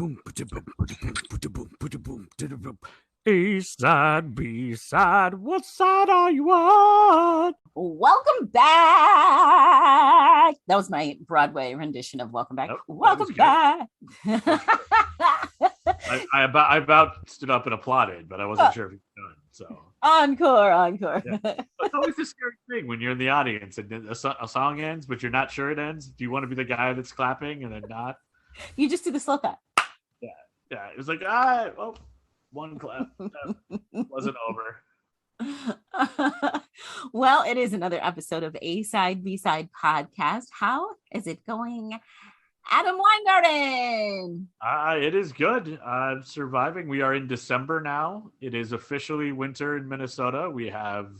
A side, B side, what side are you on? Welcome back. That was my Broadway rendition of Welcome Back. Nope, Welcome back. I about stood up and applauded, but I wasn't sure if you were done. So encore. Yeah. It's always a scary thing when you're in the audience and a song ends, but you're not sure it ends. Do you want to be the guy that's clapping and then not? You just do the slow clap. Yeah. It was like, well, one clap. Wasn't over. Well, it is another episode of A Side, B Side podcast. How is it going, Adam Weingarten? It is good. Surviving. We are in December now. It is officially winter in Minnesota. We have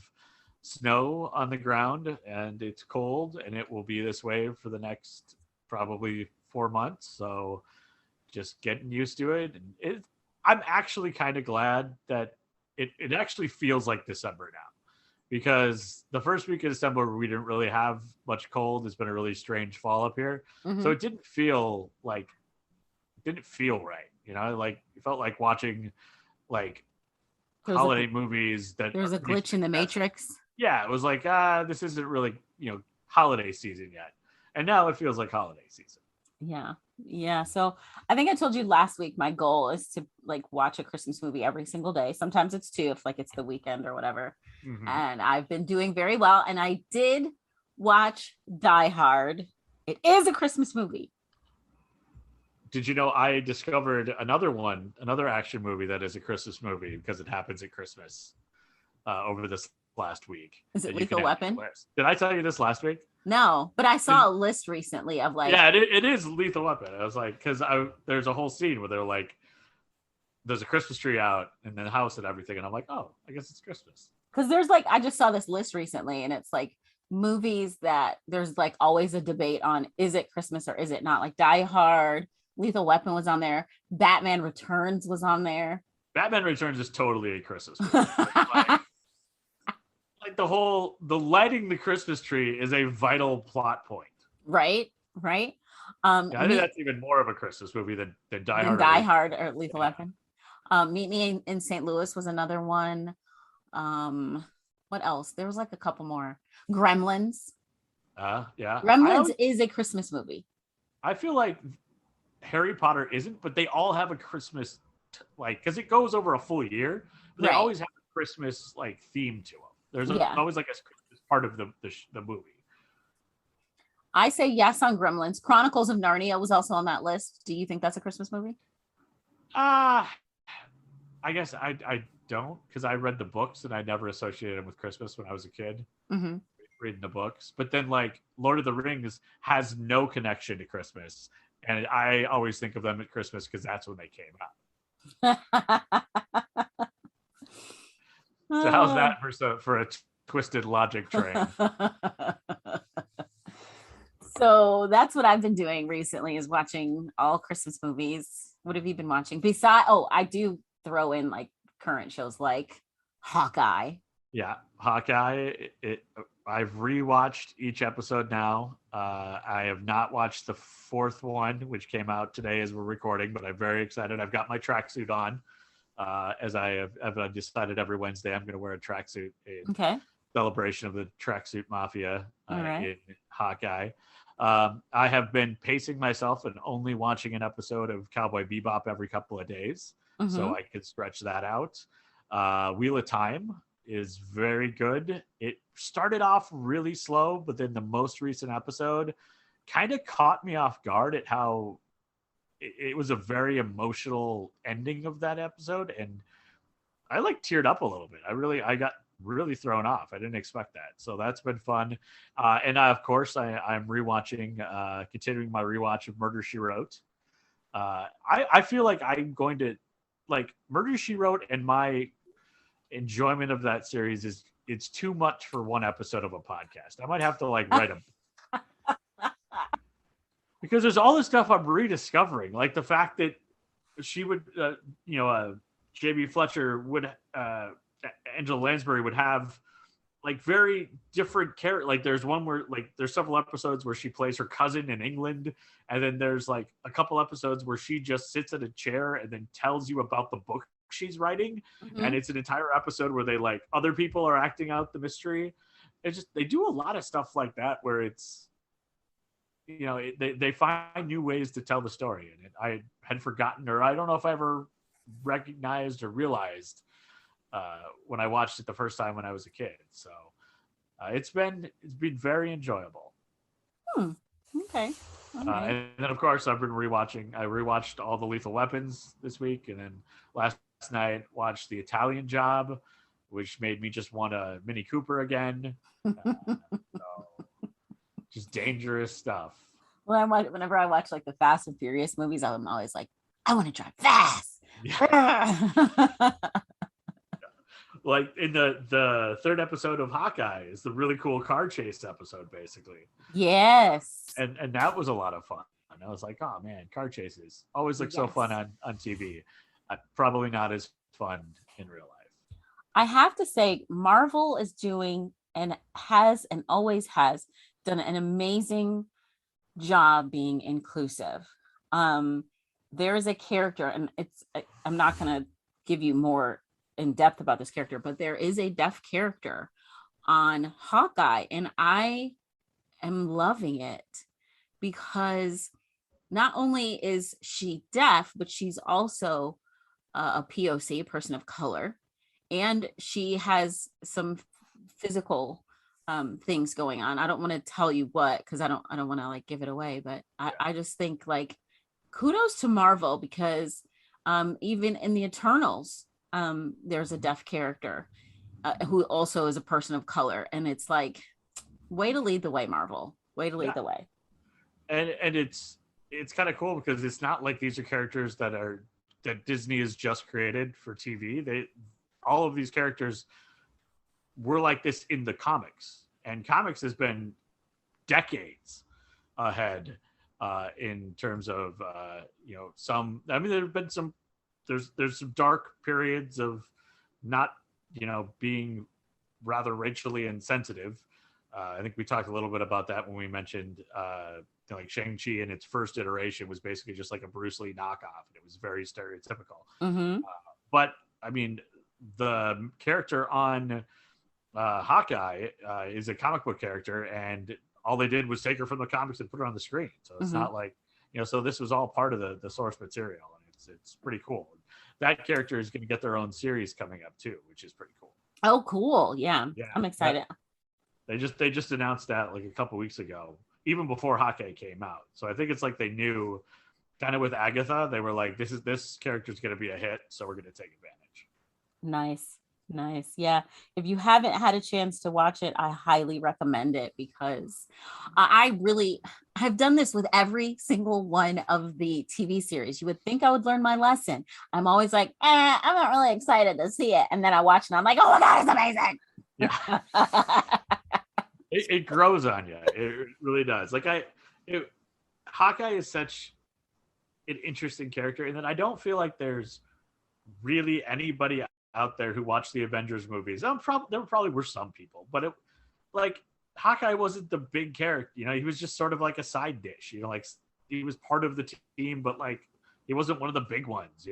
snow on the ground and it's cold, and it will be this way for the next probably 4 months. So just getting used to it. I'm actually kind of glad that it actually feels like December now, because the first week of December we didn't really have much cold. It's been a really strange fall up here. Mm-hmm. So it didn't feel right. It felt like watching like holiday movies that there was a glitch in the Matrix. Yeah, it was like this isn't really holiday season yet, and now it feels like holiday season. Yeah. So I think I told you last week my goal is to watch a Christmas movie every single day. Sometimes it's 2 if it's the weekend or whatever. Mm-hmm. And I've been doing very well. And I did watch Die Hard. It is a Christmas movie. Did you know I discovered another action movie that is a Christmas movie because it happens at Christmas over this last week? Is it Lethal Weapon? Did I tell you this last week? No, but I saw a list recently of it is Lethal Weapon. I was like, because there's a whole scene where they're like, there's a Christmas tree out in the house and everything, and I'm like, oh, I guess it's Christmas. Because there's I just saw this list recently, and it's movies that there's always a debate on, is it Christmas or is it not? Like Die Hard, Lethal Weapon was on there, Batman Returns was on there. Batman Returns is totally a Christmas movie. The lighting the Christmas tree is a vital plot point. Right. I think that's even more of a Christmas movie than Die Hard. Die Hard or Lethal Weapon. Meet Me in St. Louis was another one. What else? There was a couple more. Gremlins. Yeah. Gremlins is a Christmas movie. I feel like Harry Potter isn't, but they all have a Christmas because it goes over a full year. But they always have a Christmas theme to them. There's always a Christmas part of the movie. I say yes on Gremlins. Chronicles of Narnia was also on that list. Do you think that's a Christmas movie? I guess I don't, because I read the books and I never associated them with Christmas when I was a kid. Mm-hmm. Reading the books. But then Lord of the Rings has no connection to Christmas. And I always think of them at Christmas because that's when they came out. So how's that for a twisted logic train? So that's what I've been doing recently, is watching all Christmas movies. What have you been watching? I do throw in current shows like Hawkeye. Yeah, Hawkeye. I've rewatched each episode now. I have not watched the 4th one, which came out today as we're recording, but I'm very excited. I've got my tracksuit on. As I have decided every Wednesday I'm going to wear a tracksuit in celebration of the tracksuit mafia in Hawkeye. I have been pacing myself and only watching an episode of Cowboy Bebop every couple of days, so I could stretch that out. Wheel of Time is very good. It started off really slow, but then the most recent episode kind of caught me off guard at how it was a very emotional ending of that episode, and I teared up a little bit. I got really thrown off. I didn't expect that, so that's been fun. And of course, I'm rewatching, continuing my rewatch of Murder She Wrote. I feel like I'm going to Murder She Wrote, and my enjoyment of that series it's too much for one episode of a podcast. I might have to write a because there's all this stuff I'm rediscovering, like the fact that she would, J.B. Fletcher would, Angela Lansbury would have like very different character. Like there's one where like there's several episodes where she plays her cousin in England, and then there's like a couple episodes where she just sits at a chair and then tells you about the book she's writing, and Mhm. it's an entire episode where they like other people are acting out the mystery. It's just they do a lot of stuff like that where it's they find new ways to tell the story, and I had forgotten, or I don't know if I ever recognized or realized when I watched it the first time when I was a kid. So it's been very enjoyable. Hmm. Okay. All right. And then of course I've been rewatching. I rewatched all the Lethal Weapons this week, and then last night watched The Italian Job, which made me just want a Mini Cooper again. So just dangerous stuff. Whenever I watch like the Fast and Furious movies, I'm always like, I want to drive fast. Yeah. Like in the third episode of Hawkeye is the really cool car chase episode, basically. Yes. And that was a lot of fun. And I was like, oh man, car chases always look so fun on TV. Probably not as fun in real life. I have to say, Marvel is doing and has and always has done an amazing job being inclusive. There is a character, and I'm not going to give you more in depth about this character, but there is a deaf character on Hawkeye, and I am loving it because not only is she deaf, but she's also a POC, a person of color, and she has some physical things going on. I don't want to tell you what, because I don't want to like give it away, but I just think like kudos to Marvel, because even in the Eternals, there's a deaf character who also is a person of color, and it's like, way to lead the way, Marvel. Way to lead the way. And it's kind of cool because it's not like these are characters that Disney has just created for TV. All of these characters were like this in the comics, and comics has been decades ahead in terms of some. I mean, there've been some. There's some dark periods of not being rather racially insensitive. I think we talked a little bit about that when we mentioned like Shang-Chi in its first iteration was basically just like a Bruce Lee knockoff, and it was very stereotypical. But I mean, the character on Hawkeye is a comic book character, and all they did was take her from the comics and put her on the screen. So it's not like so this was all part of the source material, and it's pretty cool. That character is going to get their own series coming up too, which is pretty cool. Oh, cool! Yeah, I'm excited. They just announced that like a couple weeks ago, even before Hawkeye came out. So I think it's like they knew, kind of with Agatha, they were like, this character is going to be a hit, so we're going to take advantage. Nice. Yeah, if you haven't had a chance to watch it, I highly recommend it, because I've done this with every single one of the TV series. You would think I would learn my lesson. I'm always like, I'm not really excited to see it, and then I watch and I'm like, oh my god, it's amazing. Yeah. It grows on you. It really does. Like Hawkeye is such an interesting character, and then I don't feel like there's really anybody out there who watched the Avengers movies. There probably were some people, but like Hawkeye wasn't the big character. He was just sort of like a side dish. Like he was part of the team, but like he wasn't one of the big ones.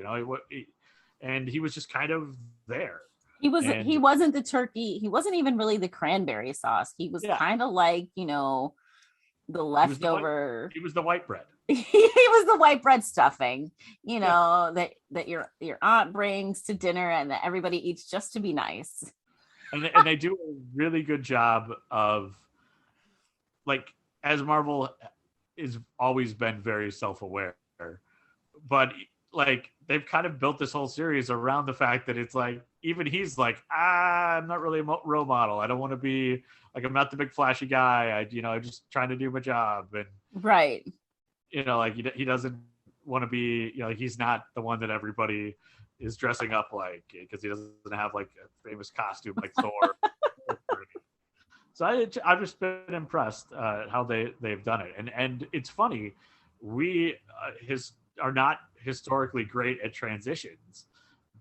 And he was just kind of there. He wasn't the turkey. He wasn't even really the cranberry sauce. He was kind of like, the leftover. He was the white bread. He was the white bread stuffing, that your aunt brings to dinner and that everybody eats just to be nice. And they do a really good job of, like, as Marvel is always been very self-aware, but like they've kind of built this whole series around the fact that it's like, even he's like, I'm not really a role model. I don't want to be like, I'm not the big flashy guy. I'm just trying to do my job. And right. Like he doesn't want to be, he's not the one that everybody is dressing up like, because he doesn't have like a famous costume like Thor. So I've just been impressed how they've done it. And it's funny, we are not historically great at transitions,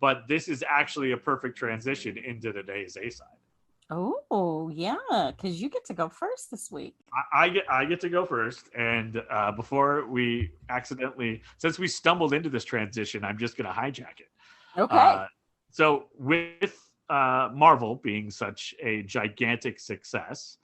but this is actually a perfect transition into today's A-side. Oh, yeah, because you get to go first this week. I get to go first, and before we accidentally, since we stumbled into this transition, I'm just going to hijack it. Okay. Uh, so with Marvel being such a gigantic success,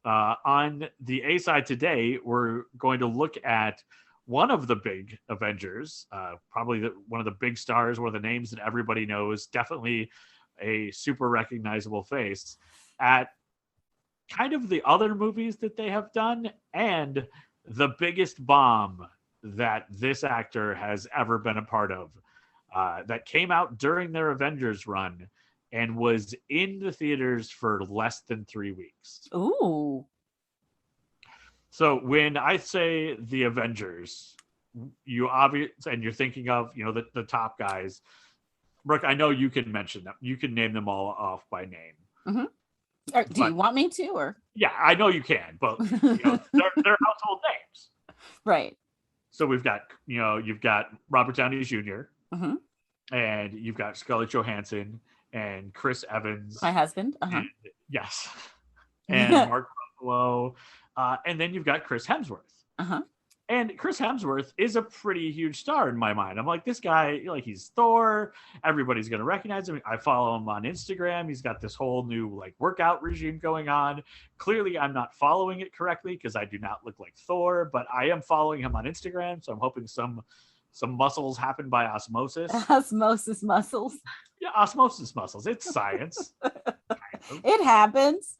on the A side today, we're going to look at one of the big Avengers, probably one of the big stars, one of the names that everybody knows, definitely a super recognizable face, at kind of the other movies that they have done and the biggest bomb that this actor has ever been a part of, that came out during their Avengers run and was in the theaters for less than 3 weeks. Ooh. So when I say the Avengers, you obvious and you're thinking of, the top guys. Brooke, I know you can mention them. You can name them all off by name. Mm-hmm. Do you want me to, or? Yeah, I know you can, but they're household names. Right. So we've got, you've got Robert Downey Jr. Mm-hmm. and you've got Scarlett Johansson and Chris Evans. My husband. Uh-huh. Yes. And Mark Ruffalo. And then you've got Chris Hemsworth. Uh-huh. And Chris Hemsworth is a pretty huge star in my mind. I'm like, this guy, he's Thor. Everybody's going to recognize him. I follow him on Instagram. He's got this whole new workout regime going on. Clearly, I'm not following it correctly because I do not look like Thor, but I am following him on Instagram. So I'm hoping some muscles happen by osmosis. Osmosis muscles. Yeah, osmosis muscles. It's science. Kind of. It happens.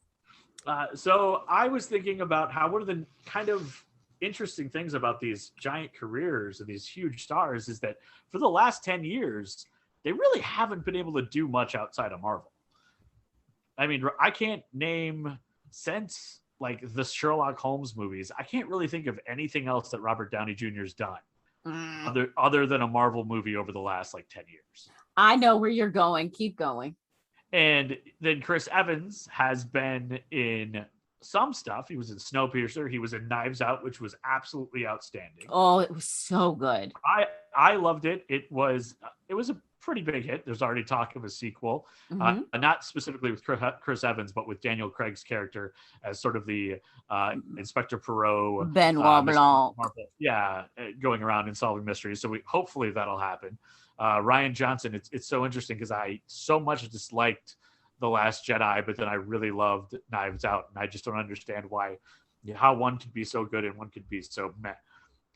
So I was thinking about one of the kind of interesting things about these giant careers and these huge stars is that for the last 10 years, they really haven't been able to do much outside of Marvel. I mean, I can't name, since the Sherlock Holmes movies, I can't really think of anything else that Robert Downey Jr.'s done other than a Marvel movie over the last 10 years. I know where you're going. Keep going. And then Chris Evans has been in some stuff. He was in Snowpiercer. He was in Knives Out, which was absolutely outstanding. Oh, it was so good. I loved it. It was a pretty big hit. There's already talk of a sequel, not specifically with Chris Evans, but with Daniel Craig's character as sort of the Inspector Poirot, Benoit Blanc. Going around and solving mysteries. So hopefully that'll happen. Rian Johnson, it's so interesting because I so much disliked The Last Jedi, but then I really loved Knives Out, and I just don't understand how one could be so good and one could be so meh.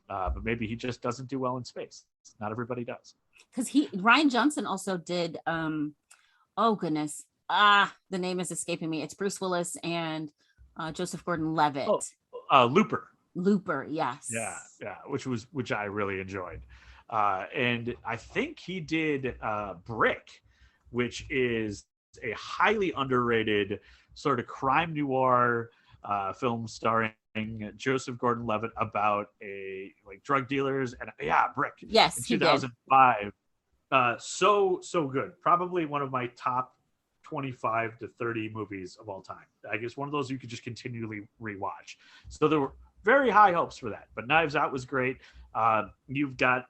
But maybe he just doesn't do well in space. Not everybody does. Because Rian Johnson also did oh goodness. The name is escaping me. It's Bruce Willis and Joseph Gordon-Levitt. Looper, yes. Yeah, which I really enjoyed. And I think he did Brick, which is a highly underrated sort of crime noir film starring Joseph Gordon-Levitt about drug dealers and Brick. Yes, in 2005. So good. Probably one of my top 25 to 30 movies of all time. I guess one of those you could just continually rewatch. So there were very high hopes for that. But Knives Out was great. You've got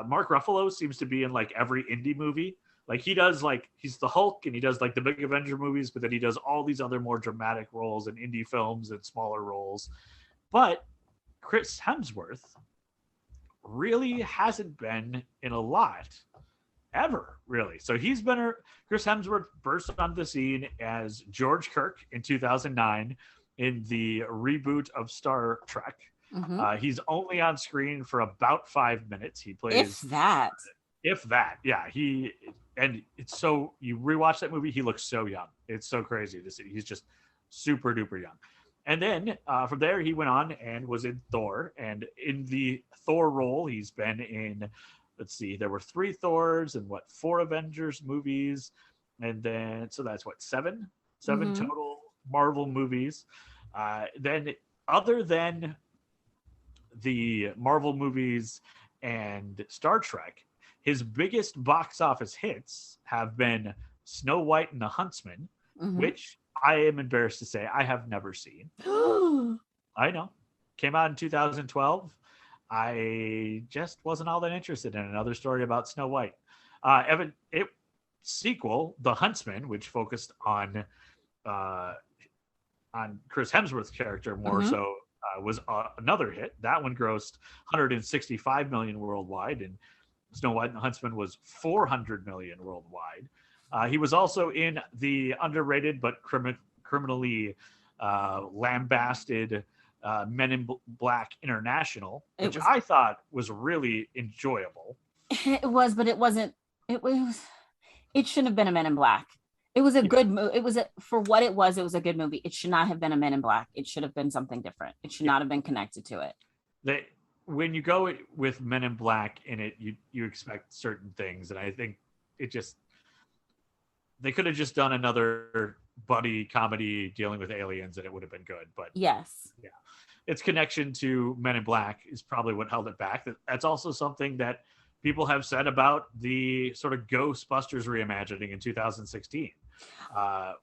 Mark Ruffalo seems to be in every indie movie. He's the Hulk and he does the big Avenger movies, but then he does all these other more dramatic roles in indie films and smaller roles. But Chris Hemsworth really hasn't been in a lot ever, really. So Chris Hemsworth burst onto the scene as George Kirk in 2009 in the reboot of Star Trek. Mm-hmm. He's only on screen for about 5 minutes. He plays if that. Yeah, it's so, you rewatch that movie, he looks so young. It's so crazy to see. He's just super duper young. And then from there, he went on and was in Thor. And in the Thor role, he's been in, let's see, there were 3 Thors and 4 Avengers movies. And then, so that's 7 total Marvel movies. Then other than the Marvel movies and Star Trek, his biggest box office hits have been Snow White and the Huntsman, which I am embarrassed to say I have never seen. I know. Came out in 2012. I just wasn't all that interested in another story about Snow White. Sequel, The Huntsman, which focused on uh, on Chris Hemsworth's character more Mm-hmm. so was another hit. That one grossed 165 million worldwide, and Snow White and the Huntsman was 400 million worldwide. He was also in the underrated but criminally lambasted Men in Black International, It which was I thought was really enjoyable. it was, but it wasn't. It shouldn't have been a Men in Black. It was a Yeah, good movie. It was for what it was. It was a good movie. It should not have been a Men in Black. It should have been something different. It should yeah. not have been connected to it. They, when you go with Men in Black in it, you expect certain things, and I think it just they could have just done another buddy comedy dealing with aliens, and it would have been good. But Yes. yeah, its connection to Men in Black is probably what held it back. That's also something that people have said about the sort of Ghostbusters reimagining in 2016,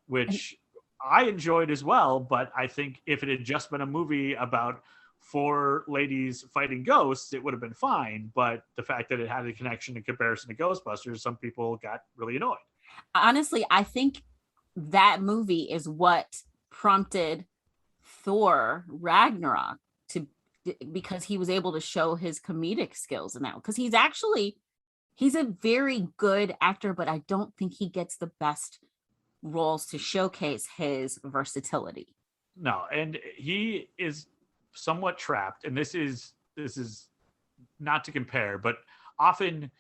which I enjoyed as well. But I think if it had just been a movie about four ladies fighting ghosts, it would have been fine. But the fact that it had a connection in comparison to Ghostbusters, some people got really annoyed. Honestly, I think that movie is what prompted Thor Ragnarok to because he was able to show his comedic skills in that because he's a very good actor, but I don't think he gets the best roles to showcase his versatility. No, and he is somewhat trapped, and this is not to compare, but often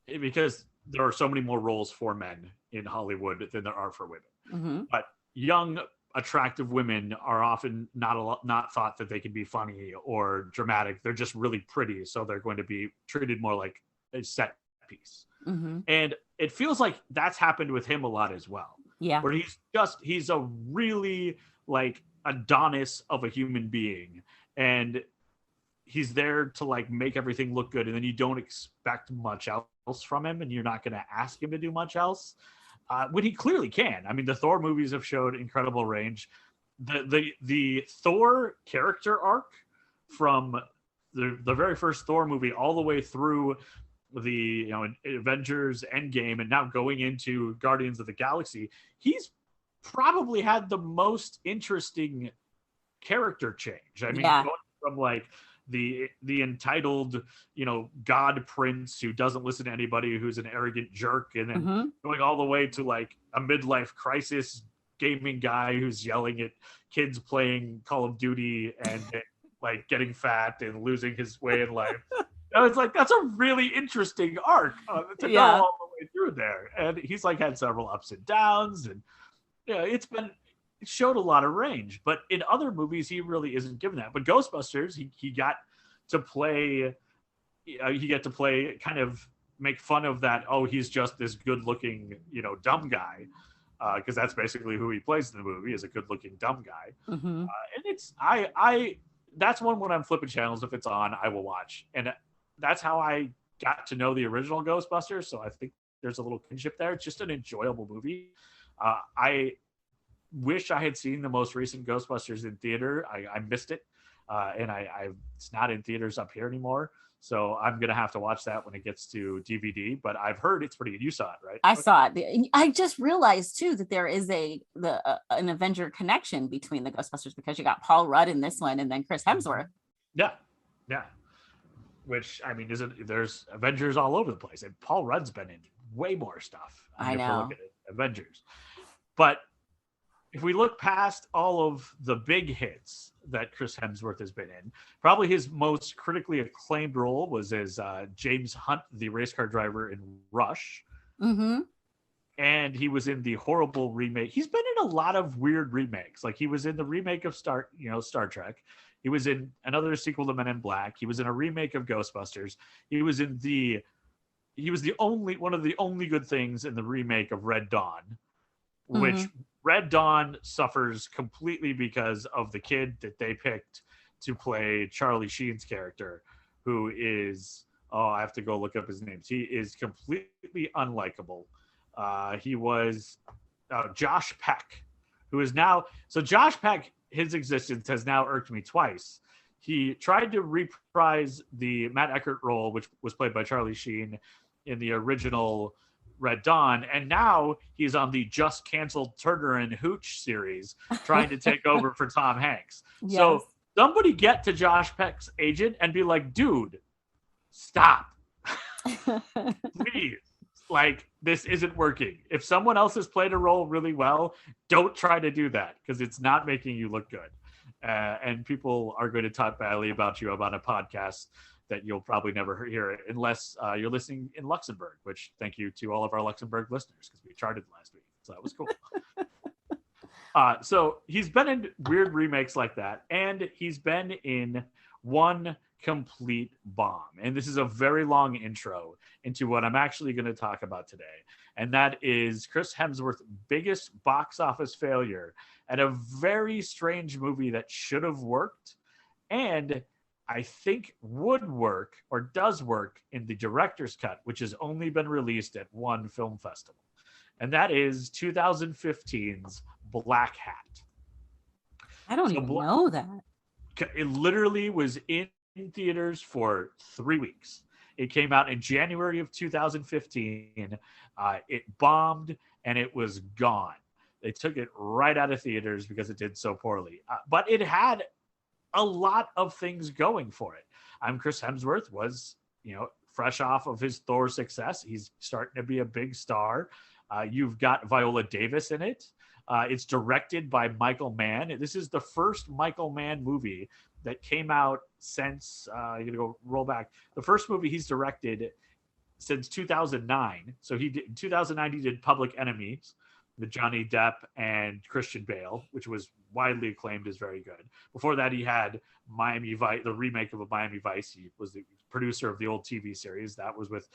because there are so many more roles for men in Hollywood than there are for women. Mm-hmm. But young, attractive women are often not thought that they can be funny or dramatic. They're just really pretty, so they're going to be treated more like a set piece. Mm-hmm. And it feels like that's happened with him a lot as well. Yeah. Where he's a really like Adonis of a human being, and he's there to like make everything look good, and then you don't expect much else from him, and you're not going to ask him to do much else when he clearly can. I mean, the Thor movies have showed incredible range. The Thor character arc from the very first Thor movie all the way through the Avengers Endgame and now going into Guardians of the Galaxy, he's probably had the most interesting character change. I mean, going from like the entitled, God prince who doesn't listen to anybody, who's an arrogant jerk, and then going all the way to like a midlife crisis gaming guy who's yelling at kids playing Call of Duty and like getting fat and losing his way in life. It's like that's a really interesting arc to go all the way through there, and he's like had several ups and downs, and it showed a lot of range. But in other movies, he really isn't given that. But Ghostbusters, he got to play, kind of make fun of that. Oh, he's just this good-looking, dumb guy, because that's basically who he plays in the movie, is a good-looking dumb guy. Mm-hmm. And it's that's one when I'm flipping channels, if it's on, I will watch. And that's how I got to know the original Ghostbusters. So I think there's a little kinship there. It's just an enjoyable movie. I wish I had seen the most recent Ghostbusters in theater. I missed it, and it's not in theaters up here anymore. So I'm gonna have to watch that when it gets to DVD. But I've heard it's pretty good. You saw it, right? I saw it. I just realized too that there is an Avenger connection between the Ghostbusters because you got Paul Rudd in this one and then Chris Hemsworth. Yeah. Which I mean, there's Avengers all over the place, and Paul Rudd's been in way more stuff. I know. Look at it, Avengers, but if we look past all of the big hits that Chris Hemsworth has been in, probably his most critically acclaimed role was as James Hunt, the race car driver in Rush. Mm-hmm. And he was in the horrible remake. He's been in a lot of weird remakes. Like he was in the remake of Star Trek. He was in another sequel to Men in Black. He was in a remake of Ghostbusters. He was one of the only good things in the remake of Red Dawn, which Red Dawn suffers completely because of the kid that they picked to play Charlie Sheen's character, who is, I have to go look up his names. He is completely unlikable. He was Josh Peck, who is now, so Josh Peck, his existence has now irked me twice. He tried to reprise the Matt Eckert role, which was played by Charlie Sheen in the original Red Dawn, and now he's on the just canceled Turner and Hooch series, trying to take over for Tom Hanks. Yes. So somebody get to Josh Peck's agent and be like, dude, stop. Please. Like, this isn't working. If someone else has played a role really well, don't try to do that because it's not making you look good. And people are going to talk badly about you about a podcast that you'll probably never hear it unless you're listening in Luxembourg, which thank you to all of our Luxembourg listeners because we charted last week. So that was cool. So he's been in weird remakes like that. And he's been in one complete bomb. And this is a very long intro into what I'm actually going to talk about today. And that is Chris Hemsworth's biggest box office failure at a very strange movie that should have worked and I think would work or does work in the director's cut, which has only been released at one film festival. And that is 2015's Black Hat. I don't even know that. It literally was in theaters for 3 weeks. It came out in January of 2015. It bombed and it was gone. They took it right out of theaters because it did so poorly. But it had a lot of things going for it. Chris Hemsworth was, fresh off of his Thor success. He's starting to be a big star. You've got Viola Davis in it. It's directed by Michael Mann. This is the first Michael Mann movie that came out since, I'm going to go roll back. The first movie he's directed since 2009. So in 2009, he did Public Enemies with Johnny Depp and Christian Bale, which was widely acclaimed as very good. Before that, he had Miami Vice, the remake of Miami Vice. He was the producer of the old TV series. That was with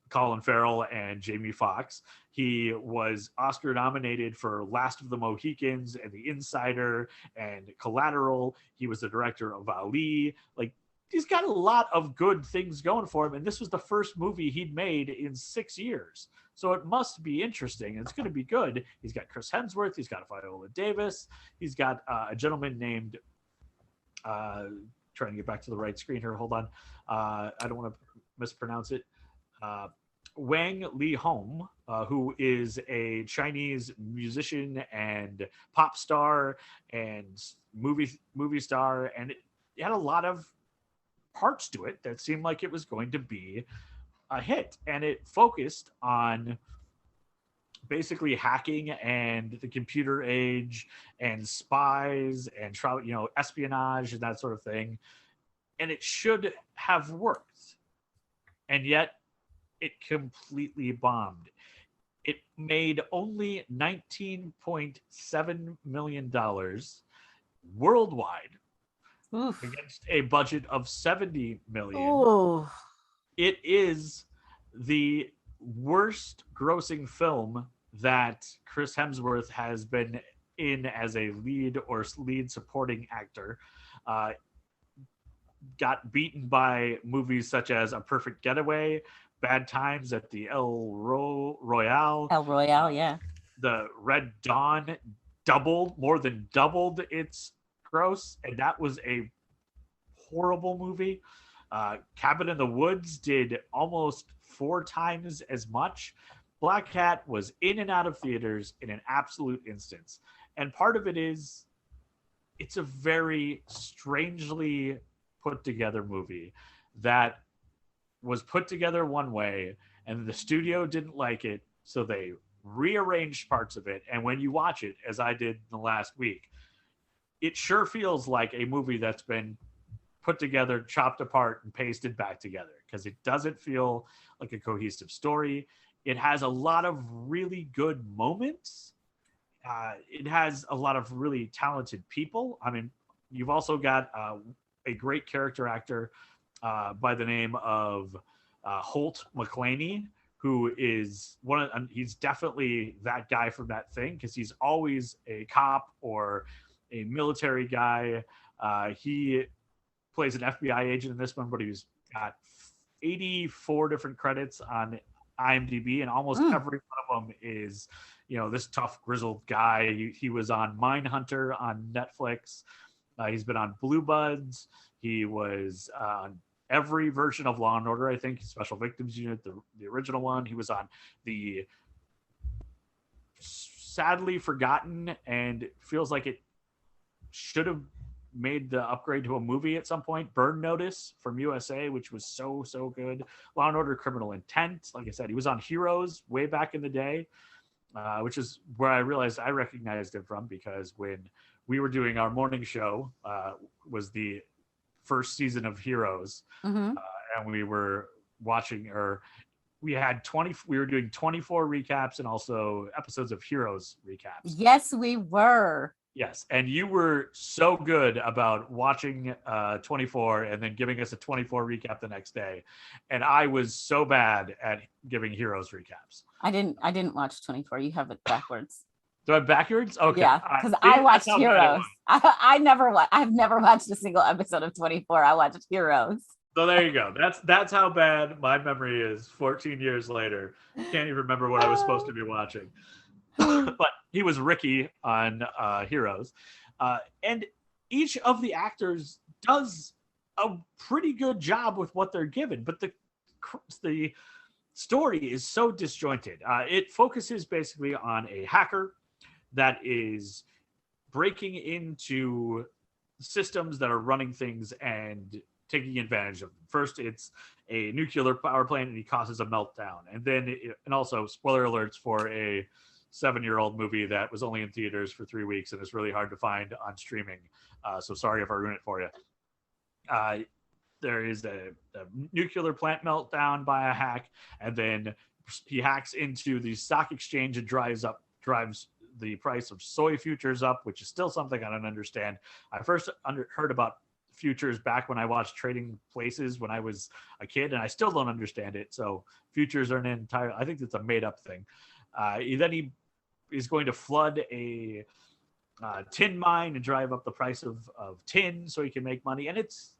Colin Farrell and Jamie Foxx. He was Oscar nominated for Last of the Mohicans and The Insider and Collateral. He was the director of Ali. Like, he's got a lot of good things going for him. And this was the first movie he'd made in 6 years. So it must be interesting. It's going to be good. He's got Chris Hemsworth. He's got Viola Davis. He's got a gentleman named, trying to get back to the right screen here. Hold on. I don't want to mispronounce it. Wang Li Hong, who is a Chinese musician and pop star and movie star. And it had a lot of parts to it that seemed like it was going to be a hit, and it focused on basically hacking and the computer age and spies and espionage and that sort of thing. And it should have worked, and yet it completely bombed. It made only $19.7 million worldwide. Oof. Against a budget of $70 million. Oh. It is the worst grossing film that Chris Hemsworth has been in as a lead or lead supporting actor. Got beaten by movies such as A Perfect Getaway, Bad Times at the El Royale. El Royale, yeah. The Red Dawn more than doubled its gross, and that was a horrible movie. Cabin in the Woods did almost 4 times as much. Black Hat was in and out of theaters in an absolute instance. And part of it is it's a very strangely put together movie that was put together one way and the studio didn't like it. So they rearranged parts of it. And when you watch it, as I did in the last week, it sure feels like a movie that's been put together, chopped apart, and pasted back together because it doesn't feel like a cohesive story. It has a lot of really good moments. It has a lot of really talented people. I mean, you've also got a great character actor by the name of Holt McClaney, who is he's definitely that guy from that thing because he's always a cop or a military guy. He plays an FBI agent in this one, but he's got 84 different credits on IMDb, and almost every one of them is, this tough, grizzled guy. He was on Mindhunter on Netflix. He's been on Blue Buds. He was on every version of Law and Order. I think Special Victims Unit, the original one. He was on the sadly forgotten and feels like it should have made the upgrade to a movie at some point, Burn Notice from USA, which was so good. Law and Order Criminal Intent. Like I said, he was on Heroes way back in the day, which is where I realized I recognized him from, because when we were doing our morning show, was the first season of Heroes, and we were watching, or we were doing 24 recaps and also episodes of Heroes recaps. Yes, we were. Yes, and you were so good about watching 24 and then giving us a 24 recap the next day, and I was so bad at giving Heroes recaps. I didn't watch 24. You have it backwards. Do I have backwards? Okay. Yeah, because I watched Heroes. I've never watched a single episode of 24. I watched Heroes. So there you go. That's how bad my memory is 14 years later. Can't even remember what I was supposed to be watching. But he was Ricky on Heroes. And each of the actors does a pretty good job with what they're given. But the story is so disjointed. It focuses basically on a hacker that is breaking into systems that are running things and taking advantage of them. First, it's a nuclear power plant and he causes a meltdown. And then, and also spoiler alerts for a 7-year-old movie that was only in theaters for 3 weeks and is really hard to find on streaming. So sorry if I ruined it for you. There is a nuclear plant meltdown by a hack, and then he hacks into the stock exchange and drives the price of soy futures up, which is still something I don't understand. I first heard about futures back when I watched Trading Places when I was a kid, and I still don't understand it. So futures are I think it's a made up thing. Then he is going to flood a tin mine and drive up the price of tin so he can make money. And it's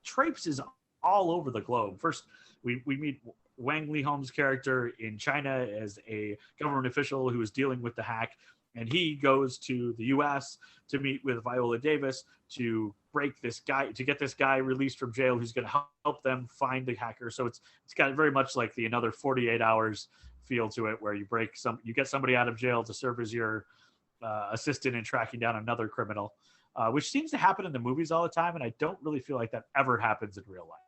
traipses all over the globe. First, we meet Wang Leehom's character in China as a government official who is dealing with the hack. And he goes to the U.S. to meet with Viola Davis to get this guy released from jail who's going to help them find the hacker. So it's got very much like the Another 48 Hours feel to it, where you get somebody out of jail to serve as your assistant in tracking down another criminal, which seems to happen in the movies all the time. And I don't really feel like that ever happens in real life.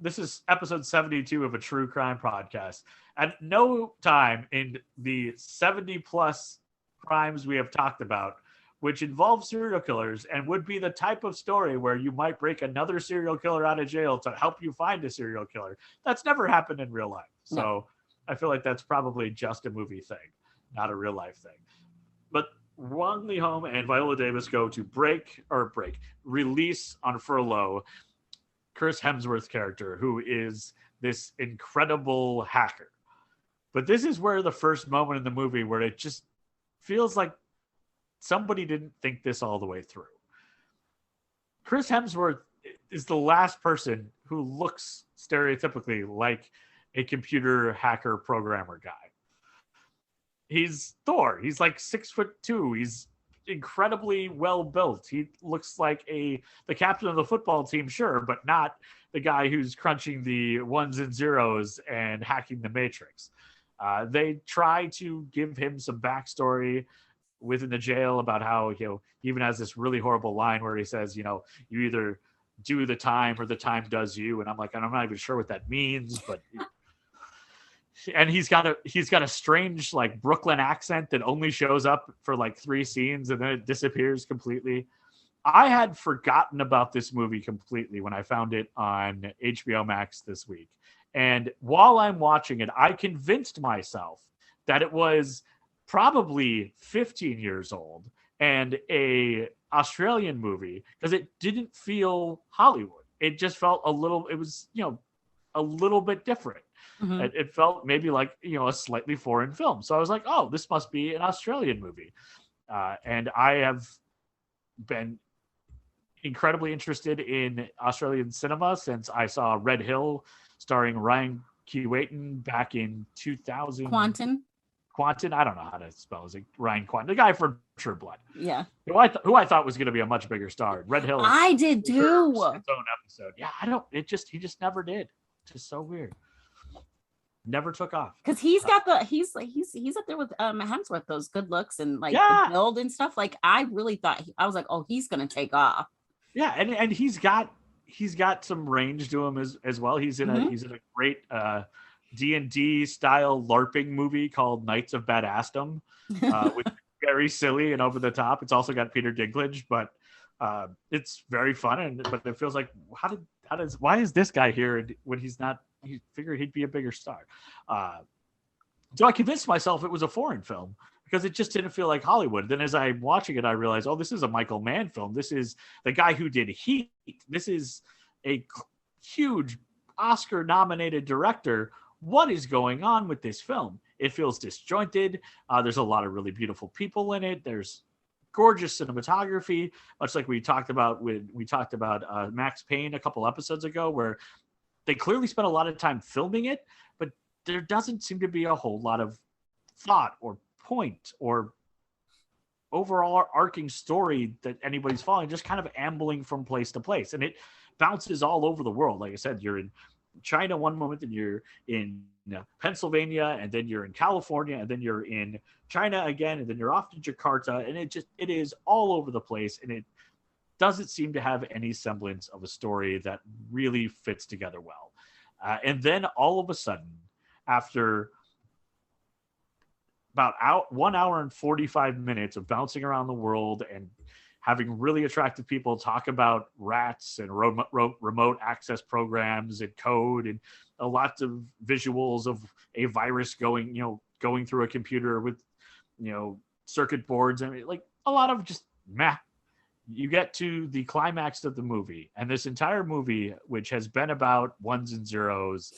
This is episode 72 of a true crime podcast. At no time in the 70 plus crimes we have talked about, which involve serial killers and would be the type of story where you might break another serial killer out of jail to help you find a serial killer. That's never happened in real life. So no. I feel like that's probably just a movie thing, not a real life thing. But Wang Leehom and Viola Davis go to release on furlough Chris Hemsworth character, who is this incredible hacker. But this is where the first moment in the movie where it just feels like somebody didn't think this all the way through. Chris Hemsworth is the last person who looks stereotypically like a computer hacker programmer guy. He's Thor. He's like 6'2". He's incredibly well built. He looks like the captain of the football team, sure, but not the guy who's crunching the ones and zeros and hacking the Matrix. They try to give him some backstory within the jail about how, he even has this really horrible line where he says, you either do the time or the time does you. And I'm like, I'm not even sure what that means, but and he's got a strange like Brooklyn accent that only shows up for like 3 scenes and then it disappears completely. I had forgotten about this movie completely when I found it on HBO Max this week. And while I'm watching it, I convinced myself that it was probably 15 years old and a Australian movie, because it didn't feel Hollywood. It just felt a little bit different. Mm-hmm. It felt maybe like, a slightly foreign film. So I was like, oh, this must be an Australian movie. And I have been incredibly interested in Australian cinema since I saw Red Hill starring Ryan Keewatin back in 2000. Quanten. I don't know how to spell it. Ryan Quanten, the guy from True Blood. Yeah. Who I thought was going to be a much bigger star. Red Hill. I did too. Its own episode. Yeah, he just never did. Just so weird. Never took off. Because he's got he's up there with Hemsworth, those good looks and like Yeah. the build and stuff. Like I really thought I was like, oh, he's gonna take off. Yeah, and he's got some range to him as well. He's in a great D&D style LARPing movie called Knights of Badassdom, which is very silly and over the top. It's also got Peter Dinklage, but it's very fun. But it feels like why is this guy here when he's not? He figured he'd be a bigger star. So I convinced myself it was a foreign film because it just didn't feel like Hollywood. Then as I'm watching it, I realized, oh, this is a Michael Mann film. This is the guy who did Heat. This is a huge Oscar-nominated director. What is going on with this film? It feels disjointed. There's a lot of really beautiful people in it. There's gorgeous cinematography, much like we talked about when we talked about Max Payne a couple episodes ago, where they clearly spent a lot of time filming it, but there doesn't seem to be a whole lot of thought or point or overall arcing story that anybody's following, just kind of ambling from place to place. And it bounces all over the world. Like I said, you're in China one moment, and you're in Pennsylvania, and then you're in California, and then you're in China again, and then you're off to Jakarta. And it is all over the place. And it doesn't seem to have any semblance of a story that really fits together well. And then all of a sudden, after about 1 hour and 45 minutes of bouncing around the world and having really attractive people talk about rats and remote access programs and code and a lot of visuals of a virus going through a computer with, circuit boards. I mean, like a lot of just meh. You get to the climax of the movie, and this entire movie, which has been about ones and zeros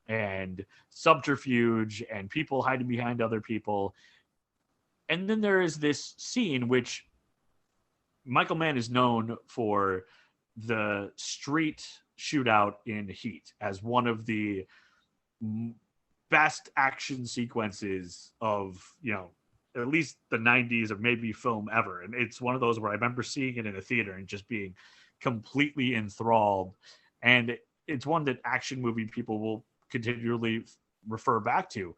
and subterfuge and people hiding behind other people. And then there is this scene, which Michael Mann is known for the street shootout in Heat as one of the best action sequences of, at least the 90s or maybe film ever. And it's one of those where I remember seeing it in a theater and just being completely enthralled. And it's one that action movie people will continually refer back to.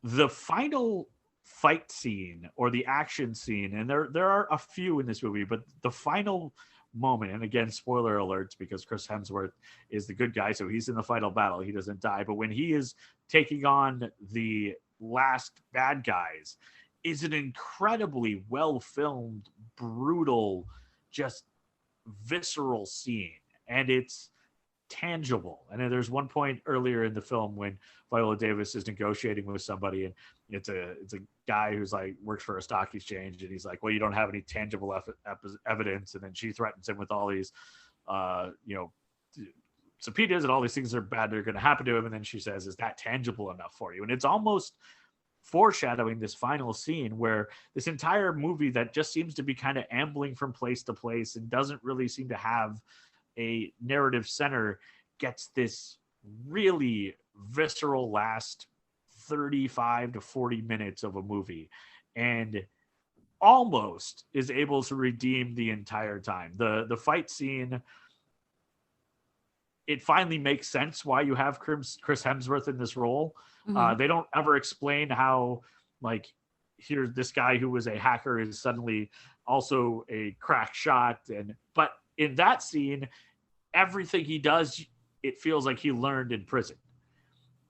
The final fight scene or the action scene, and there are a few in this movie, but the final moment, and again, spoiler alerts, because Chris Hemsworth is the good guy, so he's in the final battle. He doesn't die. But when he is taking on the last bad guys, is an incredibly well-filmed, brutal, just visceral scene. And it's tangible. And then there's one point earlier in the film when Viola Davis is negotiating with somebody, and it's a guy who's like works for a stock exchange, and he's like, well, you don't have any tangible evidence. And then she threatens him with all these subpoenas and all these things that are bad that are going to happen to him. And then she says, is that tangible enough for you? And it's almost foreshadowing this final scene where this entire movie that just seems to be kind of ambling from place to place and doesn't really seem to have a narrative center gets this really visceral last 35 to 40 minutes of a movie, and almost is able to redeem the entire time. The fight scene, it finally makes sense why you have Chris Hemsworth in this role. Mm-hmm. They don't ever explain how, like, here's this guy who was a hacker is suddenly also a crack shot. But in that scene, everything he does, it feels like he learned in prison.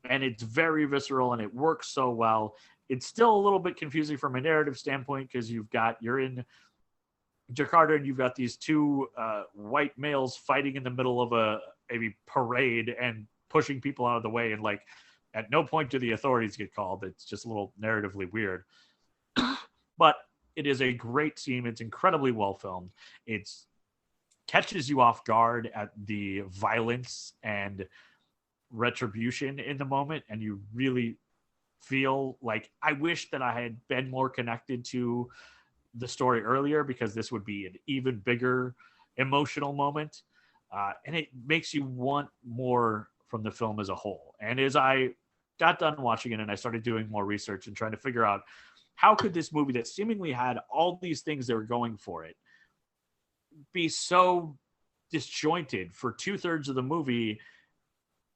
And it's very visceral, and it works so well. It's still a little bit confusing from a narrative standpoint because you're in Jakarta, and you've got these two white males fighting in the middle of a maybe parade and pushing people out of the way, and like at no point do the authorities get called. It's just a little narratively weird. But it is a great scene. It's incredibly well filmed. It catches you off guard at the violence and retribution in the moment, and you really feel like, I wish that I had been more connected to the story earlier, because this would be an even bigger emotional moment. And it makes you want more from the film as a whole. And as I got done watching it and I started doing more research and trying to figure out how could this movie that seemingly had all these things that were going for it be so disjointed for 2/3 of the movie,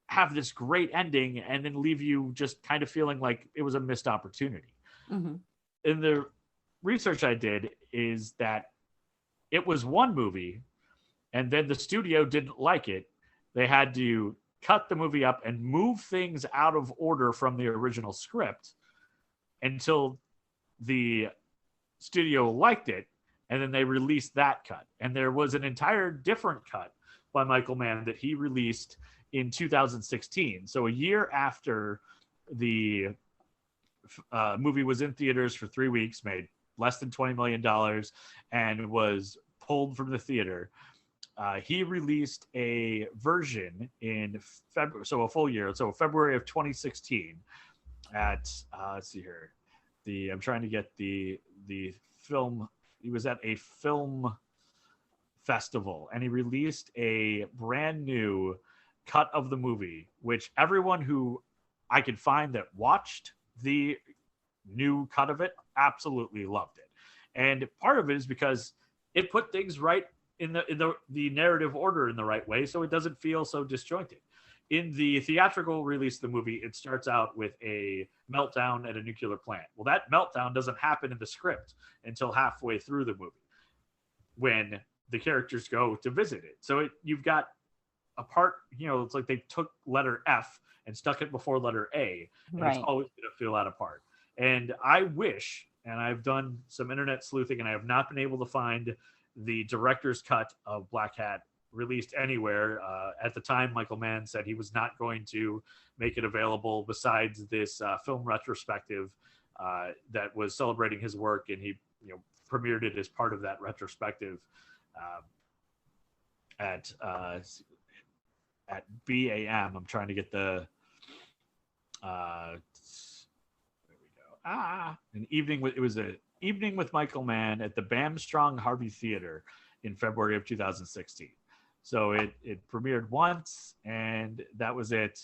have this great ending, and then leave you just kind of feeling like it was a missed opportunity. Mm-hmm. In the research I did is that it was one movie, and then the studio didn't like it. They had to cut the movie up and move things out of order from the original script until the studio liked it, and then they released that cut. And there was an entire different cut by Michael Mann that he released in 2016. So a year after the movie was in theaters for 3 weeks, made less than $20 million, and was pulled from the theater. He released a version in February, so a full year, so February of 2016 at, let's see here. I'm trying to get the film. He was at a film festival and he released a brand new cut of the movie, which everyone who I could find that watched the new cut of it absolutely loved it. And part of it is because it put things right in the narrative order in the right way, so it doesn't feel so disjointed. In the theatrical release of the movie, it starts out with a meltdown at a nuclear plant. Well, that meltdown doesn't happen in the script until halfway through the movie when the characters go to visit it. So you've got a part, it's like they took letter F and stuck it before letter A, and right. It's always going to feel out of part. And I wish, and I've done some internet sleuthing, and I have not been able to find the director's cut of Black Hat released anywhere. At the time, Michael Mann said he was not going to make it available besides this film retrospective that was celebrating his work, and he premiered it as part of that retrospective at BAM. I'm trying to get the there we go. It was an evening with Michael Mann at the Bam Strong Harvey Theater in February of 2016. So it premiered once, and that was it.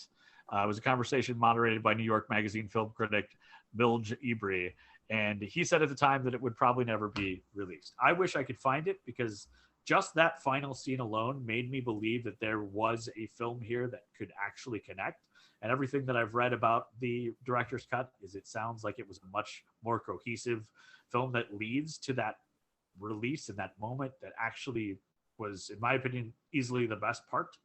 It was a conversation moderated by New York Magazine film critic Bilge Ebri, and he said at the time that it would probably never be released. I wish I could find it, because just that final scene alone made me believe that there was a film here that could actually connect. And everything that I've read about the director's cut is it sounds like it was a much more cohesive film that leads to that release in that moment that actually was, in my opinion, easily the best part.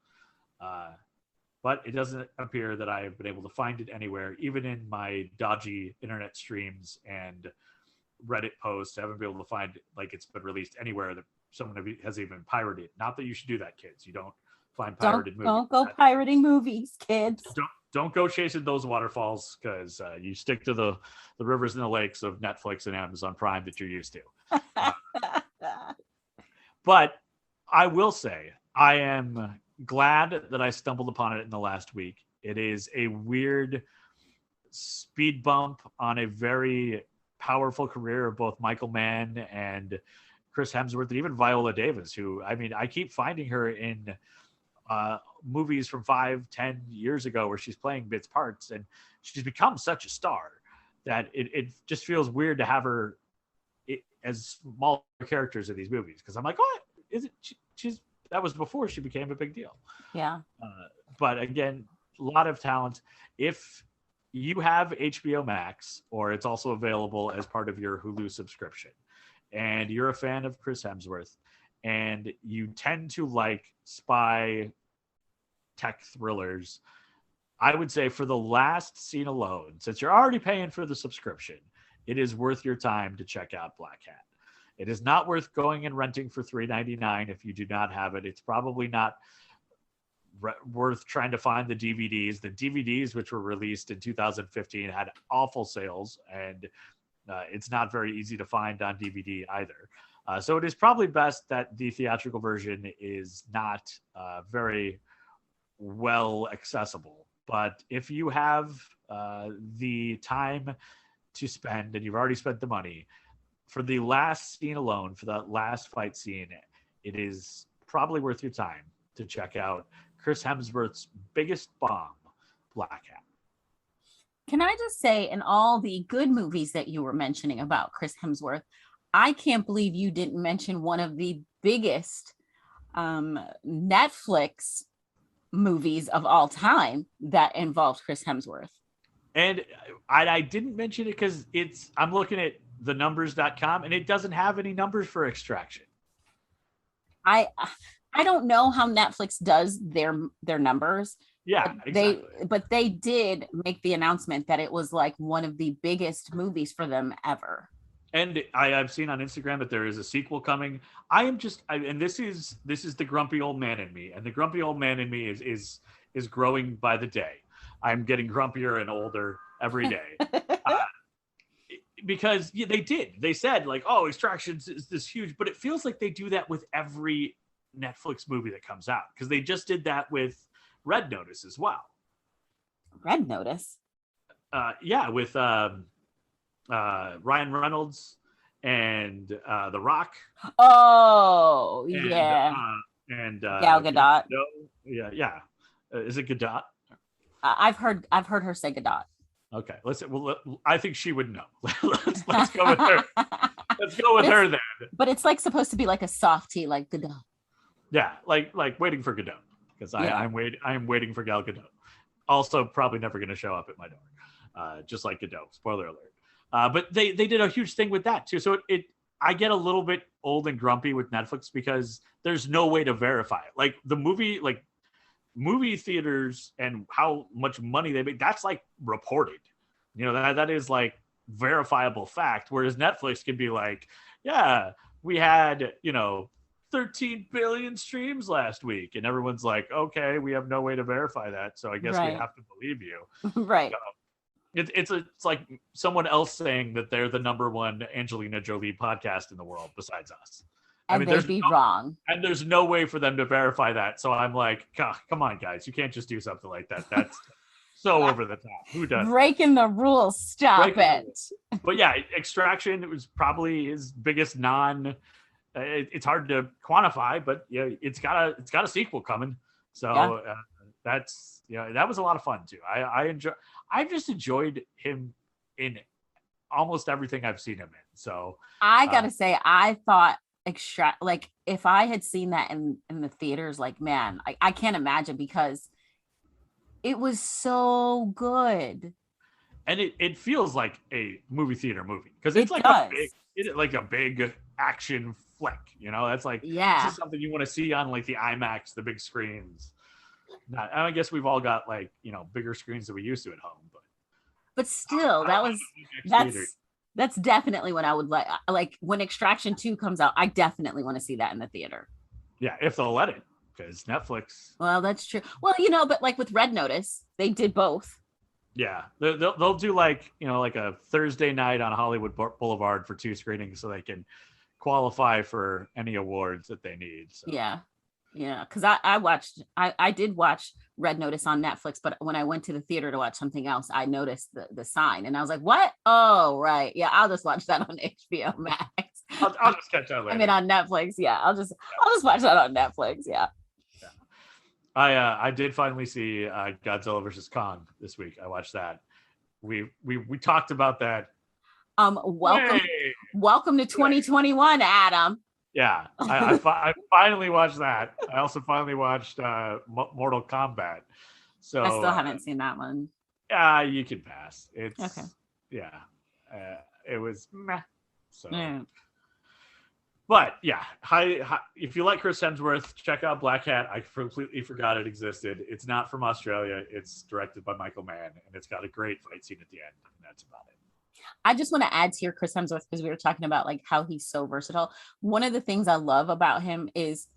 But it doesn't appear that I have been able to find it anywhere, even in my dodgy internet streams and Reddit posts. I haven't been able to find like it's been released anywhere that someone has even pirated. Not that you should do that, kids. You don't find pirated movies. Don't go pirating movies, kids. Don't go chasing those waterfalls, because you stick to the rivers and the lakes of Netflix and Amazon Prime that you're used to. But I will say I am glad that I stumbled upon it in the last week. It is a weird speed bump on a very powerful career of both Michael Mann and Chris Hemsworth, and even Viola Davis, who, I keep finding her in movies from 5-10 years ago where she's playing bits parts, and she's become such a star that it just feels weird to have her as smaller characters in these movies, because I'm like, oh, is it she's that was before she became a big deal. Yeah. But again, a lot of talent. If you have HBO Max, or it's also available as part of your Hulu subscription, and you're a fan of Chris Hemsworth, and you tend to like spy tech thrillers, I would say for the last scene alone, since you're already paying for the subscription, it is worth your time to check out Black Hat. It is not worth going and renting for $3.99 if you do not have it. It's probably not worth trying to find the DVDs. The DVDs, which were released in 2015, had awful sales, and it's not very easy to find on DVD either. So it is probably best that the theatrical version is not very well accessible. But if you have the time to spend, and you've already spent the money, for the last scene alone, for that last fight scene, it is probably worth your time to check out Chris Hemsworth's biggest bomb, Black Hat. Can I just say, in all the good movies that you were mentioning about Chris Hemsworth, I can't believe you didn't mention one of the biggest Netflix movies of all time that involved Chris Hemsworth. And I didn't mention it because I'm looking at the numbers.com and it doesn't have any numbers for Extraction. I don't know how Netflix does their numbers. Yeah, exactly. But they did make the announcement that it was like one of the biggest movies for them ever. And I've seen on Instagram that there is a sequel coming. And this is the grumpy old man in me, and the grumpy old man in me is growing by the day. I'm getting grumpier and older every day. Because they said like, oh, Extraction is this huge, but it feels like they do that with every Netflix movie that comes out, because they just did that with Red Notice as well. Red Notice? Yeah, with Ryan Reynolds and The Rock. Oh, yeah. And Gal Gadot. Yeah. Is it Gadot? I've heard her say Gadot. Okay, I think she would know. let's go with her. Let's go with her then. But it's like supposed to be like a softie, like Gadot. Yeah, like waiting for Gadot, because I'm waiting for Gal Gadot. Also, probably never going to show up at my door, just like Gadot. Spoiler alert. But they did a huge thing with that too. So I get a little bit old and grumpy with Netflix because there's no way to verify it. Like the movie theaters and how much money they make, that's like reported. That is like verifiable fact. Whereas Netflix can be like, yeah, we had 13 billion streams last week, and everyone's like, okay, we have no way to verify that, so I guess we have to believe you. Right. It's like someone else saying that they're the number one Angelina Jolie podcast in the world besides us. And they'd be wrong. And there's no way for them to verify that. So I'm like, come on, guys. You can't just do something like that. That's so over the top. Who does? Breaking the rules. Stop it. But yeah, Extraction, it was probably his biggest it's hard to quantify, but yeah, it's got a sequel coming. So that's, that was a lot of fun too. I've just enjoyed him in almost everything I've seen him in. So I gotta say, I thought like if I had seen that in the theaters, like, man, I can't imagine, because it was so good. And it feels like a movie theater movie, because it's like a big action flick. That's like, this is something you want to see on like the IMAX, the big screens. I guess we've all got like bigger screens than we used to at home, but still, that's definitely what I would like when Extraction 2 comes out. I definitely want to see that in the theater. Yeah, if they'll let it, because Netflix. Well, that's true. Well, but like with Red Notice, they did both. Yeah, they'll do like like a Thursday night on Hollywood Boulevard for 2 screenings, so they can qualify for any awards that they need. So. Yeah, because I did watch Red Notice on Netflix, but when I went to the theater to watch something else, I noticed the sign, and I was like, what? Oh, right. Yeah, I'll just watch that on HBO Max. I'll just catch that later. I mean, on Netflix. Yeah, I'll just watch that on Netflix. Yeah. I did finally see Godzilla vs. Kong this week. I watched that. We talked about that. Welcome to 2021, Adam. Yeah, I finally watched that. I also finally watched Mortal Kombat. So I still haven't seen that one. You can pass. It's okay. Yeah, it was meh. So. Yeah. But yeah, if you like Chris Hemsworth, check out Black Hat. I completely forgot it existed. It's not from Australia. It's directed by Michael Mann, and it's got a great fight scene at the end. And that's about it. I just want to add to your Chris Hemsworth, because we were talking about like how he's so versatile. One of the things I love about him is,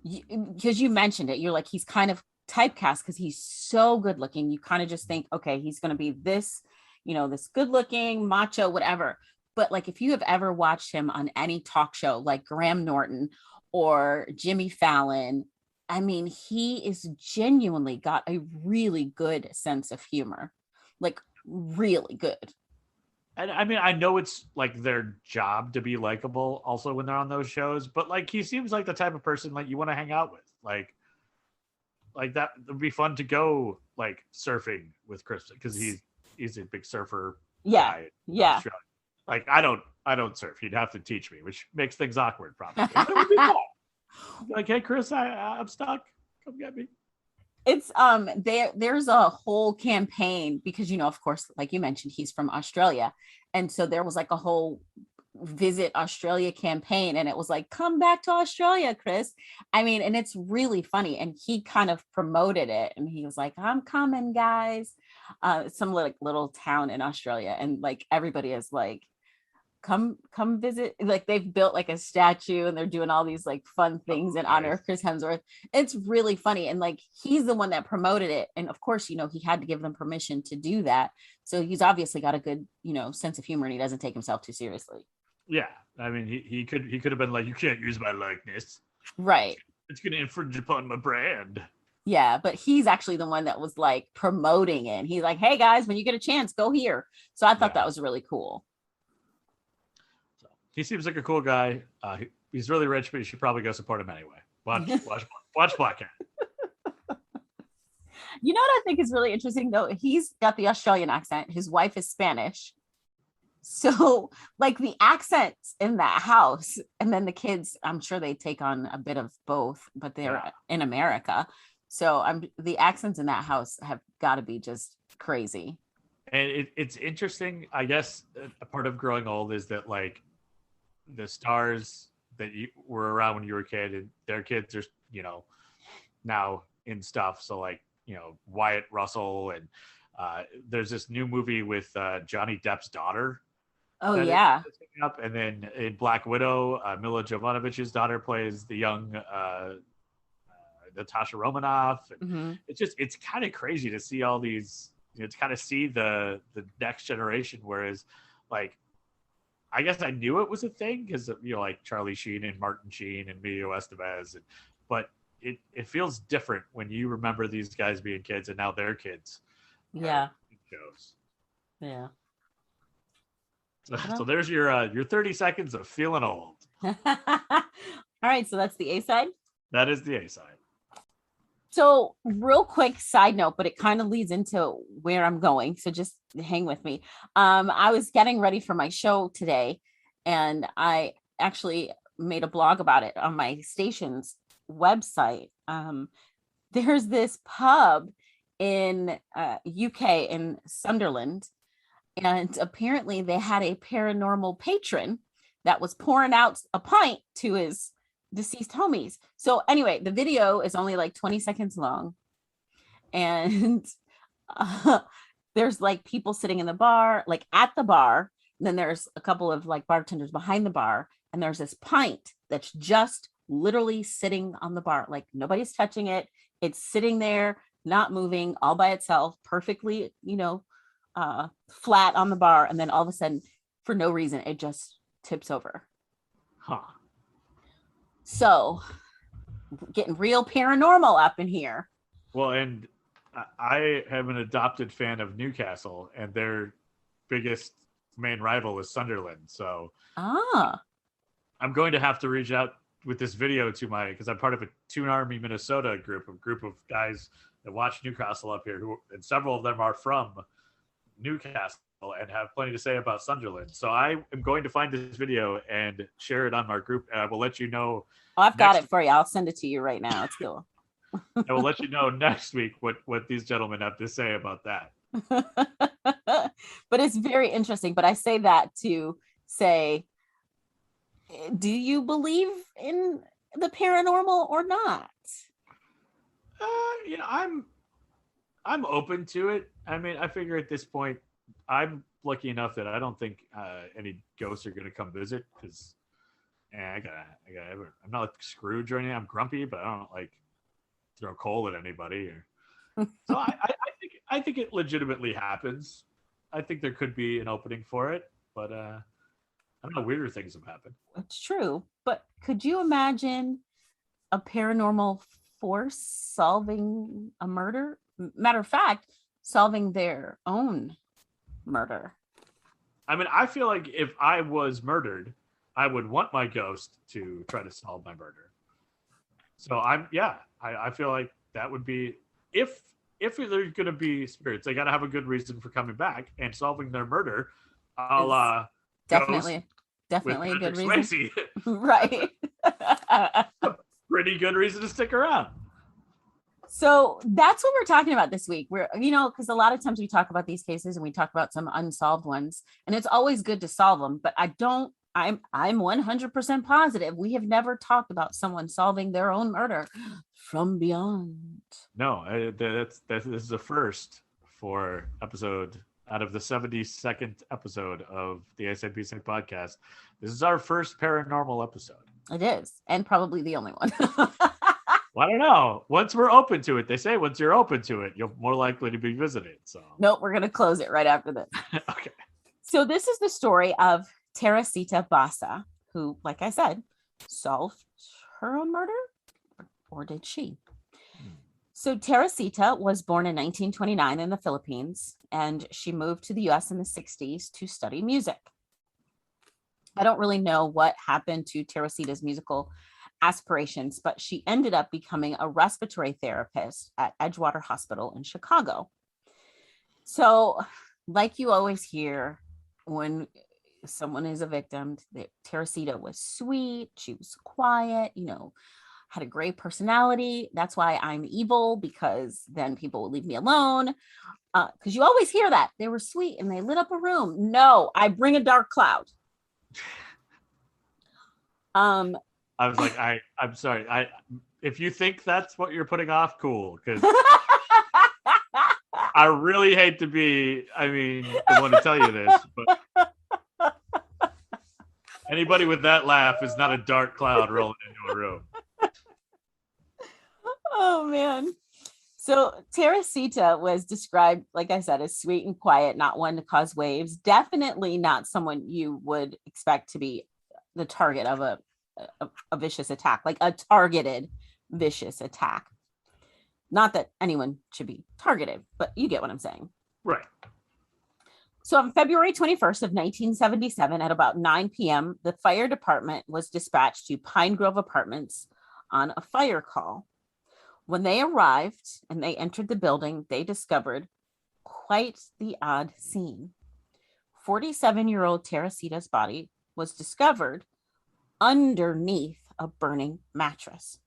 because you mentioned it, you're like, he's kind of typecast because he's so good looking. You kind of just think, okay, he's going to be this, this good looking, macho, whatever. But like, if you have ever watched him on any talk show, like Graham Norton or Jimmy Fallon, I mean, he is genuinely got a really good sense of humor, like really good. And I mean, I know it's like their job to be likable also when they're on those shows, but like, he seems like the type of person like you want to hang out with. Like that would be fun to go like surfing with Chris, because he's a big surfer Yeah. guy. Yeah. Like I don't surf. He'd have to teach me, which makes things awkward probably. But it would be fun. Like, hey Chris, I'm stuck. Come get me. It's there's a whole campaign because of course, like you mentioned, he's from Australia. And so there was like a whole visit Australia campaign, and it was like, come back to Australia, Chris. I mean, and it's really funny. And he kind of promoted it, and he was like, I'm coming, guys. Some like little town in Australia, and like everybody is like, come visit. Like they've built like a statue, and they're doing all these like fun things in honor of Chris Hemsworth. It's really funny, and like he's the one that promoted it, and of course he had to give them permission to do that. So he's obviously got a good sense of humor, and he doesn't take himself too seriously. Yeah, I mean, he could have been like, you can't use my likeness, right? It's going to infringe upon my brand. Yeah, but he's actually the one that was like promoting it. He's like, hey guys, when you get a chance, go here. So I thought that was really cool. So he seems like a cool guy. He's really rich, but you should probably go support him anyway. Watch Black Cat. You know what I think is really interesting though? He's got the Australian accent. His wife is Spanish. So like the accents in that house, and then the kids, I'm sure they take on a bit of both, but they're in America. So the accents in that house have got to be just crazy. And it's interesting. I guess a part of growing old is that like the stars that you were around when you were a kid, and their kids are, now in stuff. So like, Wyatt Russell, and there's this new movie with Johnny Depp's daughter. Oh yeah. Up. And then in Black Widow, Mila Jovanovich's daughter plays the young Natasha Romanoff. And it's kind of crazy to see all these, to kind of see the next generation. Whereas like, I guess I knew it was a thing because like Charlie Sheen and Martin Sheen and Emilio Estevez, but it feels different when you remember these guys being kids and now they're kids. Yeah. Shows. Yeah. So there's your 30 seconds of feeling old. All right, so that's the A side. That is the A side. So real quick side note, but it kind of leads into where I'm going. So just hang with me. I was getting ready for my show today, and I actually made a blog about it on my station's website. There's this pub in UK in Sunderland. And apparently they had a paranormal patron that was pouring out a pint to his deceased homies. So anyway, the video is only like 20 seconds long. And there's like people sitting in the bar, like at the bar. And then there's a couple of like bartenders behind the bar. And there's this pint that's just literally sitting on the bar. Like nobody's touching it. It's sitting there, not moving, all by itself, perfectly, flat on the bar, and then all of a sudden, for no reason, it just tips over. So getting real paranormal up in here. Well, and I am an adopted fan of Newcastle, and their biggest main rival is Sunderland. So I'm going to have to reach out with this video to because I'm part of a Toon Army Minnesota group of guys that watch Newcastle up here, and several of them are from Newcastle and have plenty to say about Sunderland. So I am going to find this video and share it on our group, and I will let you know. Oh, I've got it for you. I'll send it to you right now. It's cool. I will let you know next week what these gentlemen have to say about that. But it's very interesting. But I say that to say, do you believe in the paranormal or not? I'm open to it. I mean, I figure at this point, I'm lucky enough that I don't think any ghosts are going to come visit because I'm not like Scrooge or anything. I'm grumpy, but I don't like throw coal at anybody. So I think it legitimately happens. I think there could be an opening for it, but I don't know. Weirder things have happened. It's true, but could you imagine a paranormal force solving a murder? Matter of fact, solving their own murder. I mean, I feel like if I was murdered, I would want my ghost to try to solve my murder. So I feel like that would be, if if they're going to be spirits, they got to have a good reason for coming back and solving their murder, a Is la Ghost definitely with definitely a good Patrick reason. Swayze. That's Right. a pretty good reason to stick around. So that's what we're talking about this week. We're, because a lot of times we talk about these cases and we talk about some unsolved ones, and it's always good to solve them. But I'm 100% positive we have never talked about someone solving their own murder from beyond. No, this is a first for episode out of the 72nd episode of the ASAP Sync podcast. This is our first paranormal episode. It is, and probably the only one. Well, I don't know. Once we're open to it, they say once you're open to it, you're more likely to be visited. So Nope, we're gonna close it right after this. Okay. So this is the story of Teresita Basa, who, like I said, solved her own murder, or did she? So Teresita was born in 1929 in the Philippines, and she moved to the US in the 60s to study music. I don't really know what happened to Teresita's musical aspirations, but she ended up becoming a respiratory therapist at Edgewater Hospital in Chicago. So, like you always hear when someone is a victim, Teresita was sweet, she was quiet, had a great personality. That's why I'm evil, because then people will leave me alone. Because you always hear that they were sweet and they lit up a room. No, I bring a dark cloud. I was like, I'm sorry. If you think that's what you're putting off, cool. Because I really hate to be, the one to tell you this, but anybody with that laugh is not a dark cloud rolling into a room. Oh, man. So Teresita was described, like I said, as sweet and quiet, not one to cause waves. Definitely not someone you would expect to be the target of a vicious attack, like a targeted vicious attack. Not that anyone should be targeted, but you get what I'm saying. Right. So on February 21st of 1977 at about 9 p.m., the fire department was dispatched to Pine Grove Apartments on a fire call. When they arrived and they entered the building, they discovered quite the odd scene. 47-year-old Teresita's body was discovered underneath a burning mattress.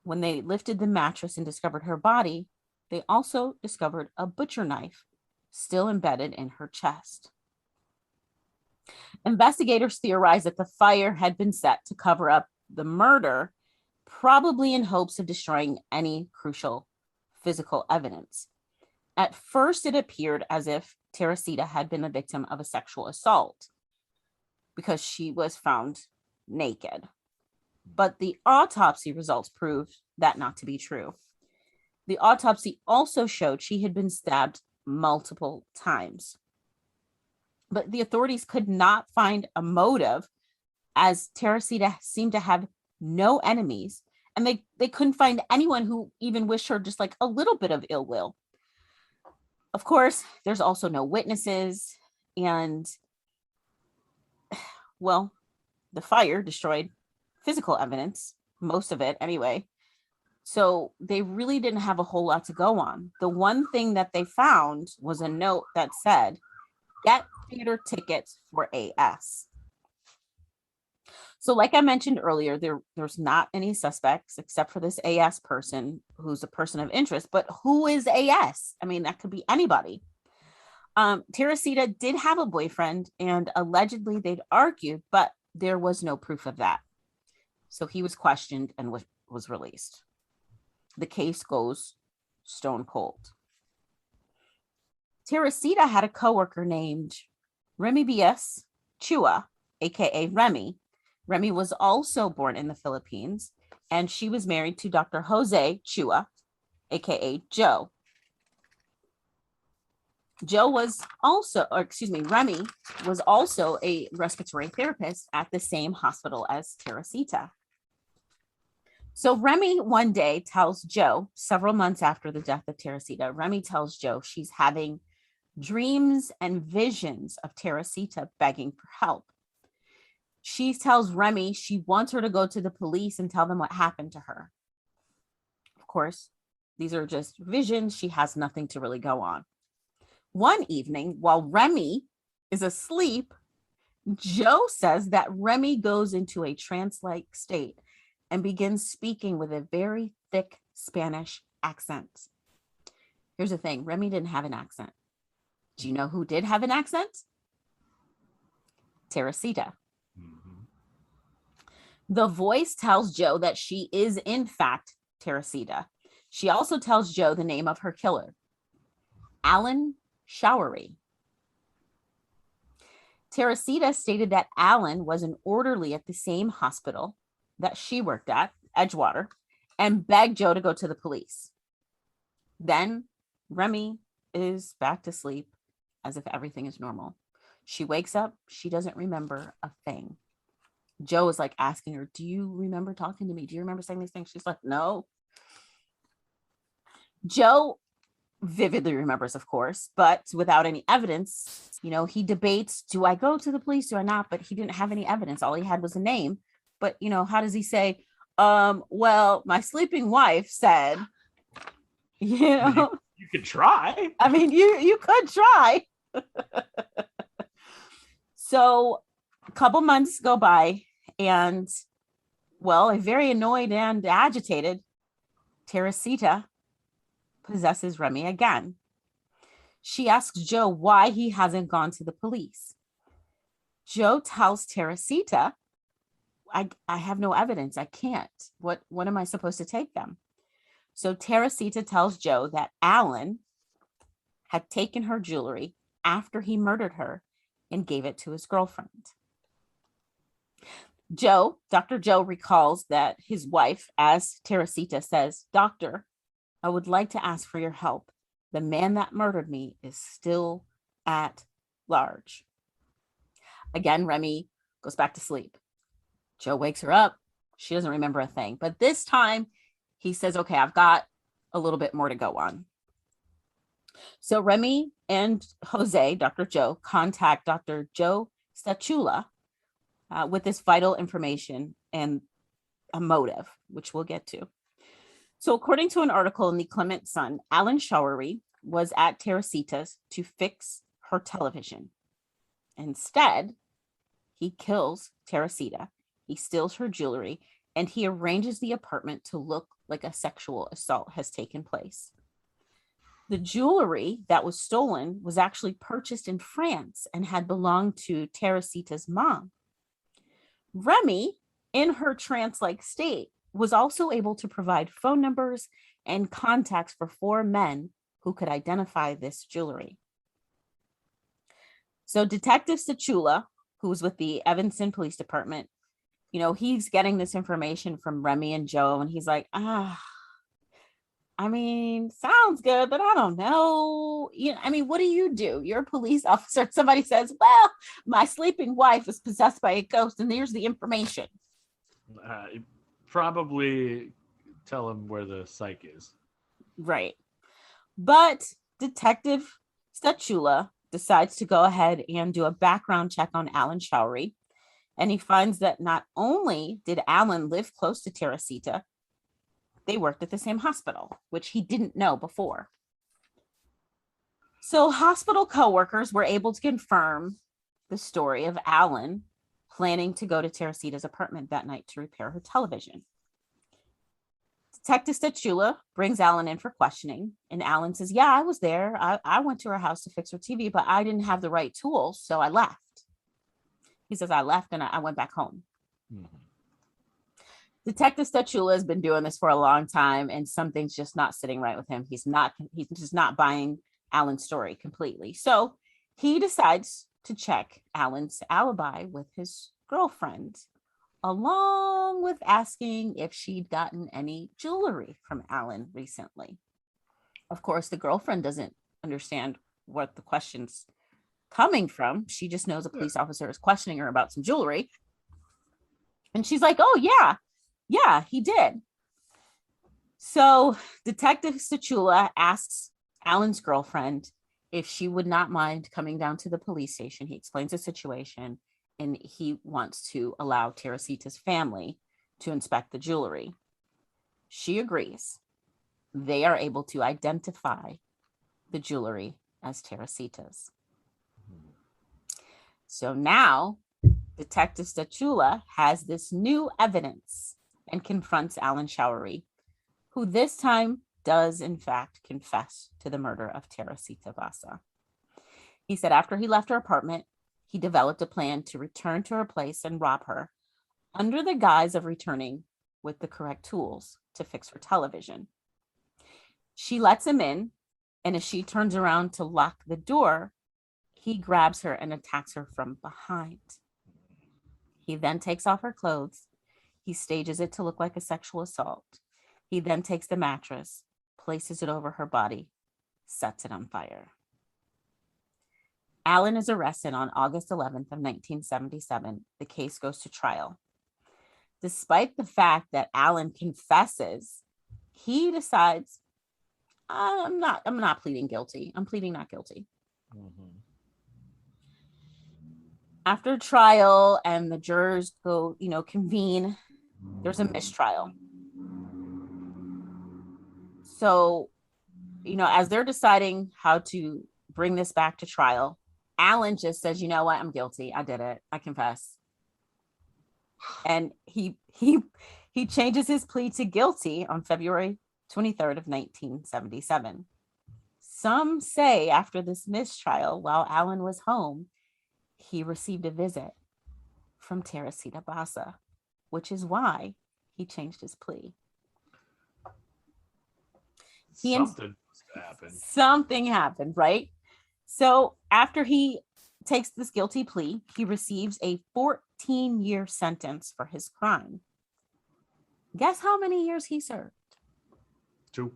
When they lifted the mattress and discovered her body, they also discovered a butcher knife still embedded in her chest. Investigators theorized that the fire had been set to cover up the murder, probably in hopes of destroying any crucial physical evidence. At first, it appeared as if Teresita had been the victim of a sexual assault because she was found naked. But the autopsy results proved that not to be true. The autopsy also showed she had been stabbed multiple times. But the authorities could not find a motive, as Teresita seemed to have no enemies, and they couldn't find anyone who even wished her just like a little bit of ill will. Of course, there's also no witnesses, and well, the fire destroyed physical evidence, most of it anyway. So they really didn't have a whole lot to go on. The one thing that they found was a note that said, "Get theater tickets for AS." So like I mentioned earlier, there's not any suspects except for this AS person who's a person of interest. But who is AS? That could be anybody. Teresita did have a boyfriend, and allegedly they'd argued, but there was no proof of that. So he was questioned and was released. The case goes stone cold. Teresita had a coworker named Remy B.S. Chua, aka Remy. Remy was also born in the Philippines, and she was married to Dr. Jose Chua, aka Joe. Remy was also a respiratory therapist at the same hospital as Teresita. So Remy one day tells Joe, several months after the death of Teresita, Remy tells Joe she's having dreams and visions of Teresita begging for help. She tells Remy she wants her to go to the police and tell them what happened to her. Of course, These are just visions. She has nothing to really go on. One evening, while Remy is asleep, Joe says that Remy goes into a trance-like state and begins speaking with a very thick Spanish accent. Here's the thing. Remy didn't have an accent. Do you know who did have an accent? Teresita. Mm-hmm. The voice tells Joe that she is, in fact, Teresita. She also tells Joe the name of her killer, Alan Showery. Teresita stated that Alan was an orderly at the same hospital that she worked at, Edgewater, and begged Joe to go to the police. Then Remy is back to sleep as if everything is normal. She wakes up. She doesn't remember a thing. Joe is like asking her, do you remember talking to me? Do you remember saying these things? She's like, no. Joe vividly remembers, of course, but without any evidence. He debates, do I go to the police? Do I not? But he didn't have any evidence. All he had was a name. But, how does he say, well, my sleeping wife said, you could try. I mean, you could try. So a couple months go by and, well, a very annoyed and agitated Teresita possesses Remy again. She asks Joe why he hasn't gone to the police. Joe tells Teresita, I have no evidence. I can't. What am I supposed to take them? So Teresita tells Joe that Alan had taken her jewelry after he murdered her and gave it to his girlfriend. Dr. Joe recalls that his wife, as Teresita says, Doctor, I would like to ask for your help. The man that murdered me is still at large. Again, Remy goes back to sleep. Joe wakes her up. She doesn't remember a thing. But this time he says, okay, I've got a little bit more to go on. So Remy and Jose, Dr. Joe, contact Dr. Joe Stachula with this vital information and a motive, which we'll get to. So according to an article in the Clement Sun, Alan Showery was at Teresita's to fix her television. Instead, he kills Teresita. He steals her jewelry, and he arranges the apartment to look like a sexual assault has taken place. The jewelry that was stolen was actually purchased in France and had belonged to Teresita's mom. Remy, in her trance-like state, was also able to provide phone numbers and contacts for 4 men who could identify this jewelry. So Detective Stachula, who was with the Evanston Police Department, he's getting this information from Remy and Joe, and he's like, I mean, sounds good, but I don't know. What do? You're a police officer. Somebody says, well, my sleeping wife is possessed by a ghost, and here's the information. Probably tell him where the psych is. Right. But Detective Stachula decides to go ahead and do a background check on Alan Showery. And he finds that not only did Alan live close to Teresita, they worked at the same hospital, which he didn't know before. So hospital coworkers were able to confirm the story of Alan planning to go to Teresita's apartment that night to repair her television. Detective Stachula brings Alan in for questioning, and Alan says, yeah, I was there. I went to her house to fix her TV, but I didn't have the right tools, so I left. He says, I left and I went back home. Mm-hmm. Detective Stachula has been doing this for a long time, and something's just not sitting right with him. He's just not buying Alan's story completely. So he decides to check Alan's alibi with his girlfriend, along with asking if she'd gotten any jewelry from Alan recently. Of course, the girlfriend doesn't understand what the question's coming from. She just knows a police officer is questioning her about some jewelry. And she's like, oh, yeah, he did. So Detective Stachula asks Alan's girlfriend if she would not mind coming down to the police station. He explains the situation, and he wants to allow Teresita's family to inspect the jewelry. She agrees. they are able to identify the jewelry as Teresita's. So now Detective Stachula has this new evidence and confronts Alan Showery, who this time does in fact confess to the murder of Teresita Basa. He said after he left her apartment, he developed a plan to return to her place and rob her under the guise of returning with the correct tools to fix her television. She lets him in, and as she turns around to lock the door, he grabs her and attacks her from behind. He then takes off her clothes. He stages it to look like a sexual assault. He then takes the mattress, places it over her body, sets it on fire. Alan is arrested on August 11th of 1977. The case goes to trial. Despite the fact that Alan confesses, he decides, I'm not pleading guilty. I'm pleading not guilty. Mm-hmm. After trial and the jurors go, convene, there's a mistrial. So, as they're deciding how to bring this back to trial, Alan just says, you know what? I'm guilty. I did it. I confess. And he changes his plea to guilty on February 23rd of 1977. Some say after this mistrial, while Alan was home, he received a visit from Teresita Basa, which is why he changed his plea. Something happened, right? So after he takes this guilty plea, he receives a 14-year sentence for his crime. Guess how many years he served? 2.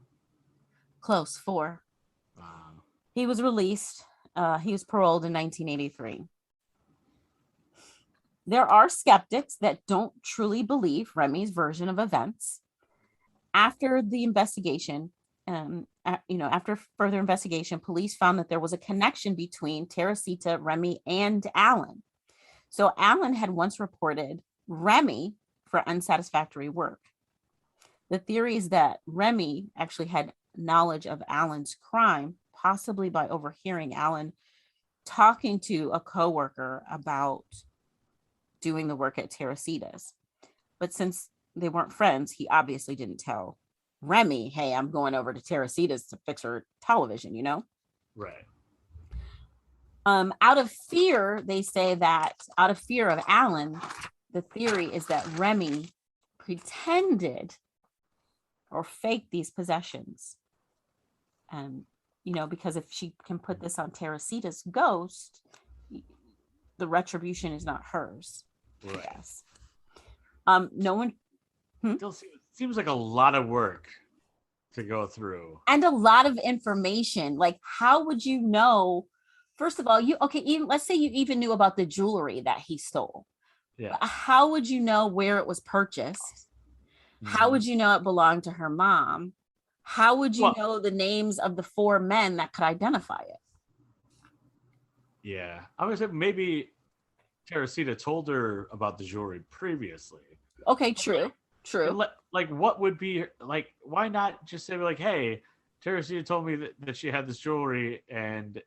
Close, 4. Wow. He was released. He was paroled in 1983. There are skeptics that don't truly believe Remy's version of events. After the investigation, after further investigation, police found that there was a connection between Teresita, Remy, and Alan. So Alan had once reported Remy for unsatisfactory work. The theory is that Remy actually had knowledge of Alan's crime, possibly by overhearing Alan talking to a coworker about doing the work at Teresita's. But since they weren't friends, he obviously didn't tell Remy, hey, I'm going over to Teresita's to fix her television, Right. Out of fear, they say that out of fear of Alan, the theory is that Remy pretended or faked these possessions. Because if she can put this on Teresita's ghost, the retribution is not hers. Right. Yes. No one. Still seems like a lot of work to go through, and a lot of information. Like, how would you know? First of all, let's say you even knew about the jewelry that he stole. Yeah. How would you know where it was purchased? Mm-hmm. How would you know it belonged to her mom? How would you know the names of the 4 men that could identify it? Yeah, I would say maybe Teresita told her about the jewelry previously. Okay, true. Like, what would be like? Why not just say like, "Hey, Teresita told me that she had this jewelry, and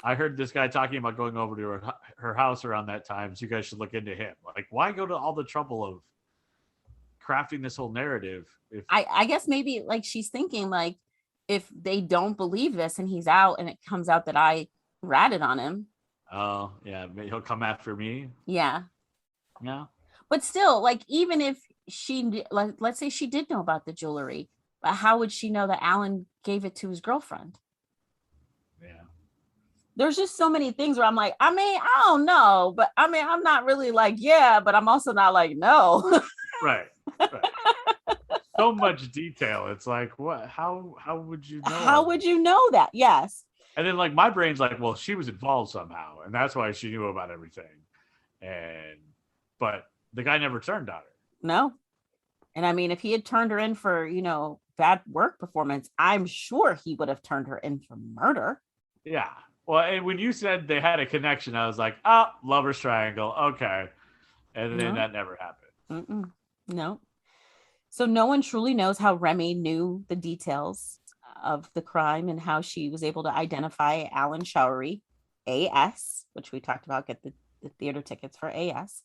I heard this guy talking about going over to her house around that time, so you guys should look into him." Like, why go to all the trouble of crafting this whole narrative? I guess maybe like she's thinking like, if they don't believe this and he's out and it comes out that I ratted on him. Oh yeah, he'll come after me. Yeah. Yeah. But still, like, even if let's say she did know about the jewelry, but how would she know that Alan gave it to his girlfriend? Yeah. There's just so many things where I'm like, I don't know, but I'm not really like, yeah, but I'm also not like, no. Right. So much detail. It's like, what? How would you know? How would you know that? Yes. And then like my brain's like, well, she was involved somehow, and that's why she knew about everything. But the guy never turned on her. No. And I mean, if he had turned her in for, bad work performance, I'm sure he would have turned her in for murder. Yeah. Well, and when you said they had a connection, I was like, oh, lover's triangle. Okay. And then that never happened. No. So no one truly knows how Remy knew the details of the crime and how she was able to identify Alan Showery, AS, which we talked about, get the theater tickets for AS,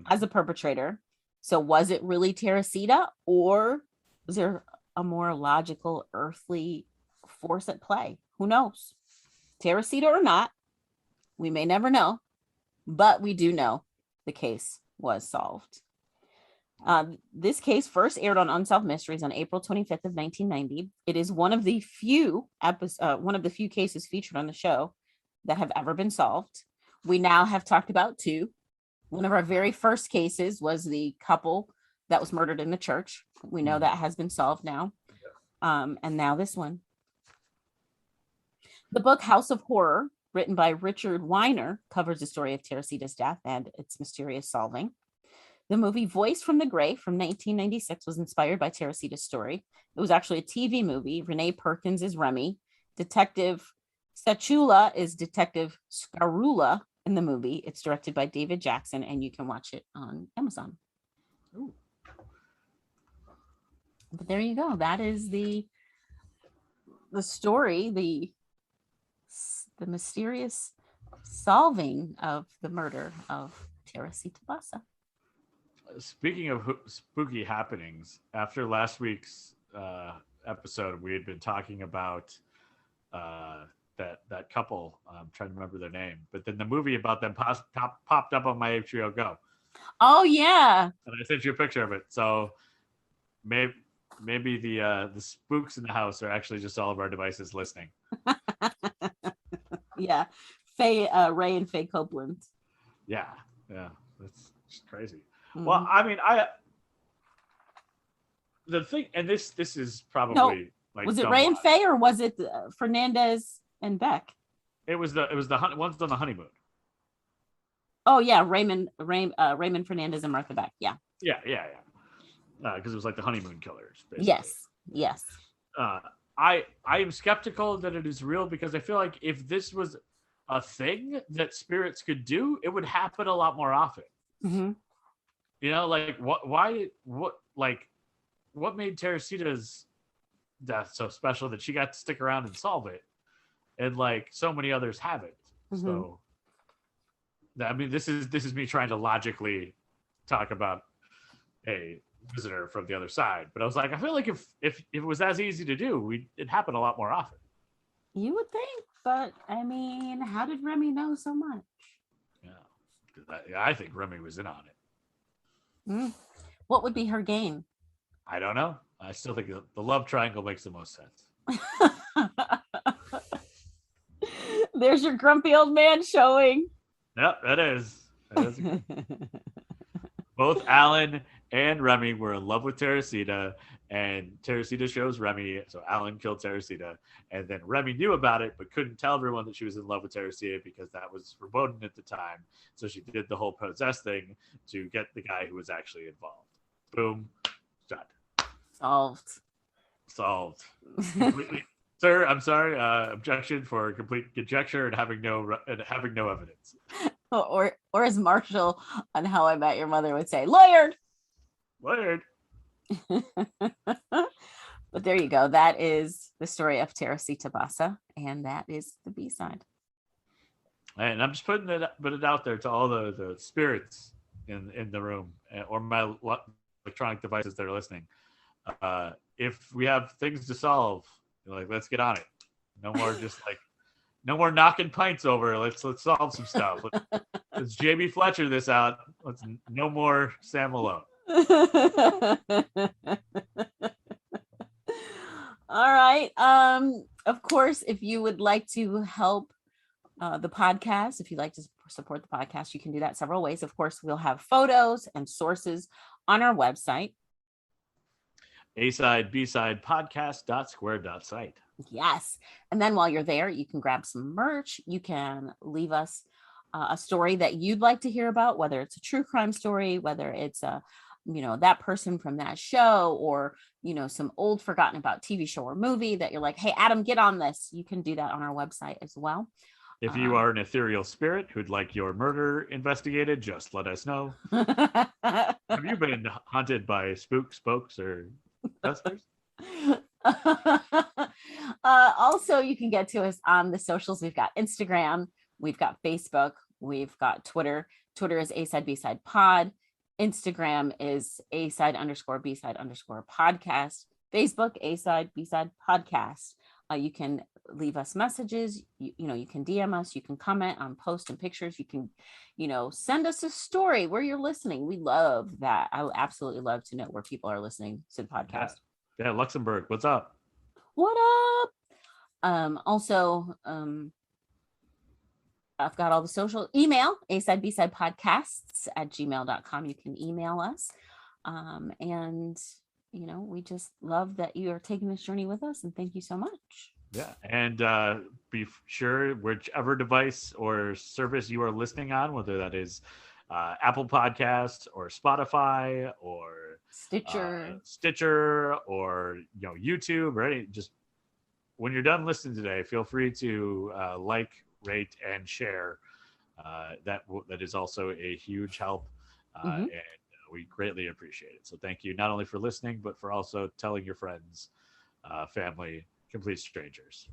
as a perpetrator. So was it really Teresita, or was there a more logical earthly force at play? Who knows? Teresita or not, we may never know, but we do know the case was solved. This case first aired on Unsolved Mysteries on April 25th of 1990. It is one of the few cases featured on the show that have ever been solved. We now have talked about two. One of our very first cases was the couple that was murdered in the church. We know that has been solved now. And now this one. The book House of Horror, written by Richard Weiner, covers the story of Teresita's death and its mysterious solving. The movie Voice from the Grave from 1996 was inspired by Teresita's story. It was actually a TV movie. Renee Perkins is Remy. Detective Stachula is Detective Scarula in the movie. It's directed by David Jackson, and you can watch it on Amazon. Ooh. But there you go. That is the story, the mysterious solving of the murder of Teresita Basa. Speaking of spooky happenings, after last week's episode, we had been talking about that couple. I'm trying to remember their name, but then the movie about them popped up on my HBO Go. Oh yeah, and I sent you a picture of it. So maybe the spooks in the house are actually just all of our devices listening. Yeah, Ray and Faye Copeland. Yeah, that's just crazy. Mm-hmm. Well, I mean, the thing, and this is probably like, was it Ray and Faye, or was it Fernandez and Beck? It was the ones on the honeymoon. Oh yeah, Raymond Fernandez and Martha Beck. Yeah. Because it was like the honeymoon killers. Basically. Yes. I am skeptical that it is real, because I feel like if this was a thing that spirits could do, it would happen a lot more often. Mm-hmm. You know, like what made Teresita's death so special that she got to stick around and solve it, and like so many others haven't. Mm-hmm. So, I mean, this is me trying to logically talk about a visitor from the other side, but I was like, I feel like if it was as easy to do, it'd happen a lot more often. You would think, but I mean, how did Remy know so much? Yeah, I think Remy was in on it. What would be her game? I don't know. I still think the love triangle makes the most sense. There's your grumpy old man showing. Yep, that is. Both Alan and Remy were in love with Teresita, and Teresita shows Remy, so Alan killed Teresita, and then Remy knew about it but couldn't tell everyone that she was in love with Teresita because that was forbidden at the time. So she did the whole possess thing to get the guy who was actually involved. Boom, shot. Solved. Completely. Sir, I'm sorry. Objection for complete conjecture and having no evidence. Or as Marshall on How I Met Your Mother would say, lawyered. But there you go. That is the story of Teresita Basa, and that is the B-side. And I'm just putting it out there to all the spirits in the room, or my electronic devices that are listening. If we have things to solve, like, let's get on it. No more knocking pints over. Let's solve some stuff. Let's J.B. Fletcher this out. Let's no more Sam Malone. All right. Of course, if you would like to help the podcast, if you'd like to support the podcast, you can do that several ways. Of course, we'll have photos and sources on our website. A-side, B-side, podcast.square.site. Yes. And then while you're there, you can grab some merch. You can leave us a story that you'd like to hear about, whether it's a true crime story, whether it's that person from that show, or, some old forgotten about TV show or movie that you're like, hey, Adam, get on this. You can do that on our website as well. If you are an ethereal spirit who'd like your murder investigated, just let us know. Have you been haunted by spooks, spokes, or dusters? Also, you can get to us on the socials. We've got Instagram, we've got Facebook, we've got Twitter. Twitter is A-Side B-Side Pod. Instagram is A-Side _ B-Side _ podcast. Facebook, A-Side B-Side Podcast. You can leave us messages. You can DM us. You can comment on posts and pictures. You can, send us a story where you're listening. We love that. I would absolutely love to know where people are listening to the podcast. Yeah, Luxembourg, what's up? What up? Also, I've got all the social email, A-Side B-Side podcasts @gmail.com. You can email us. And we just love that you are taking this journey with us, and thank you so much. Yeah, and be sure, whichever device or service you are listening on, whether that is Apple Podcast or Spotify or Stitcher or YouTube, right? Just when you're done listening today, feel free to like, rate, and share. That is also a huge help, and we greatly appreciate it. So thank you not only for listening, but for also telling your friends, family, complete strangers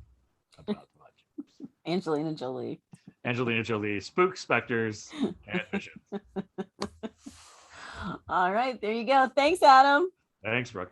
about the podcast. Angelina Jolie, spooks, specters, and visions. All right, there you go. Thanks, Adam. Thanks, Brooke.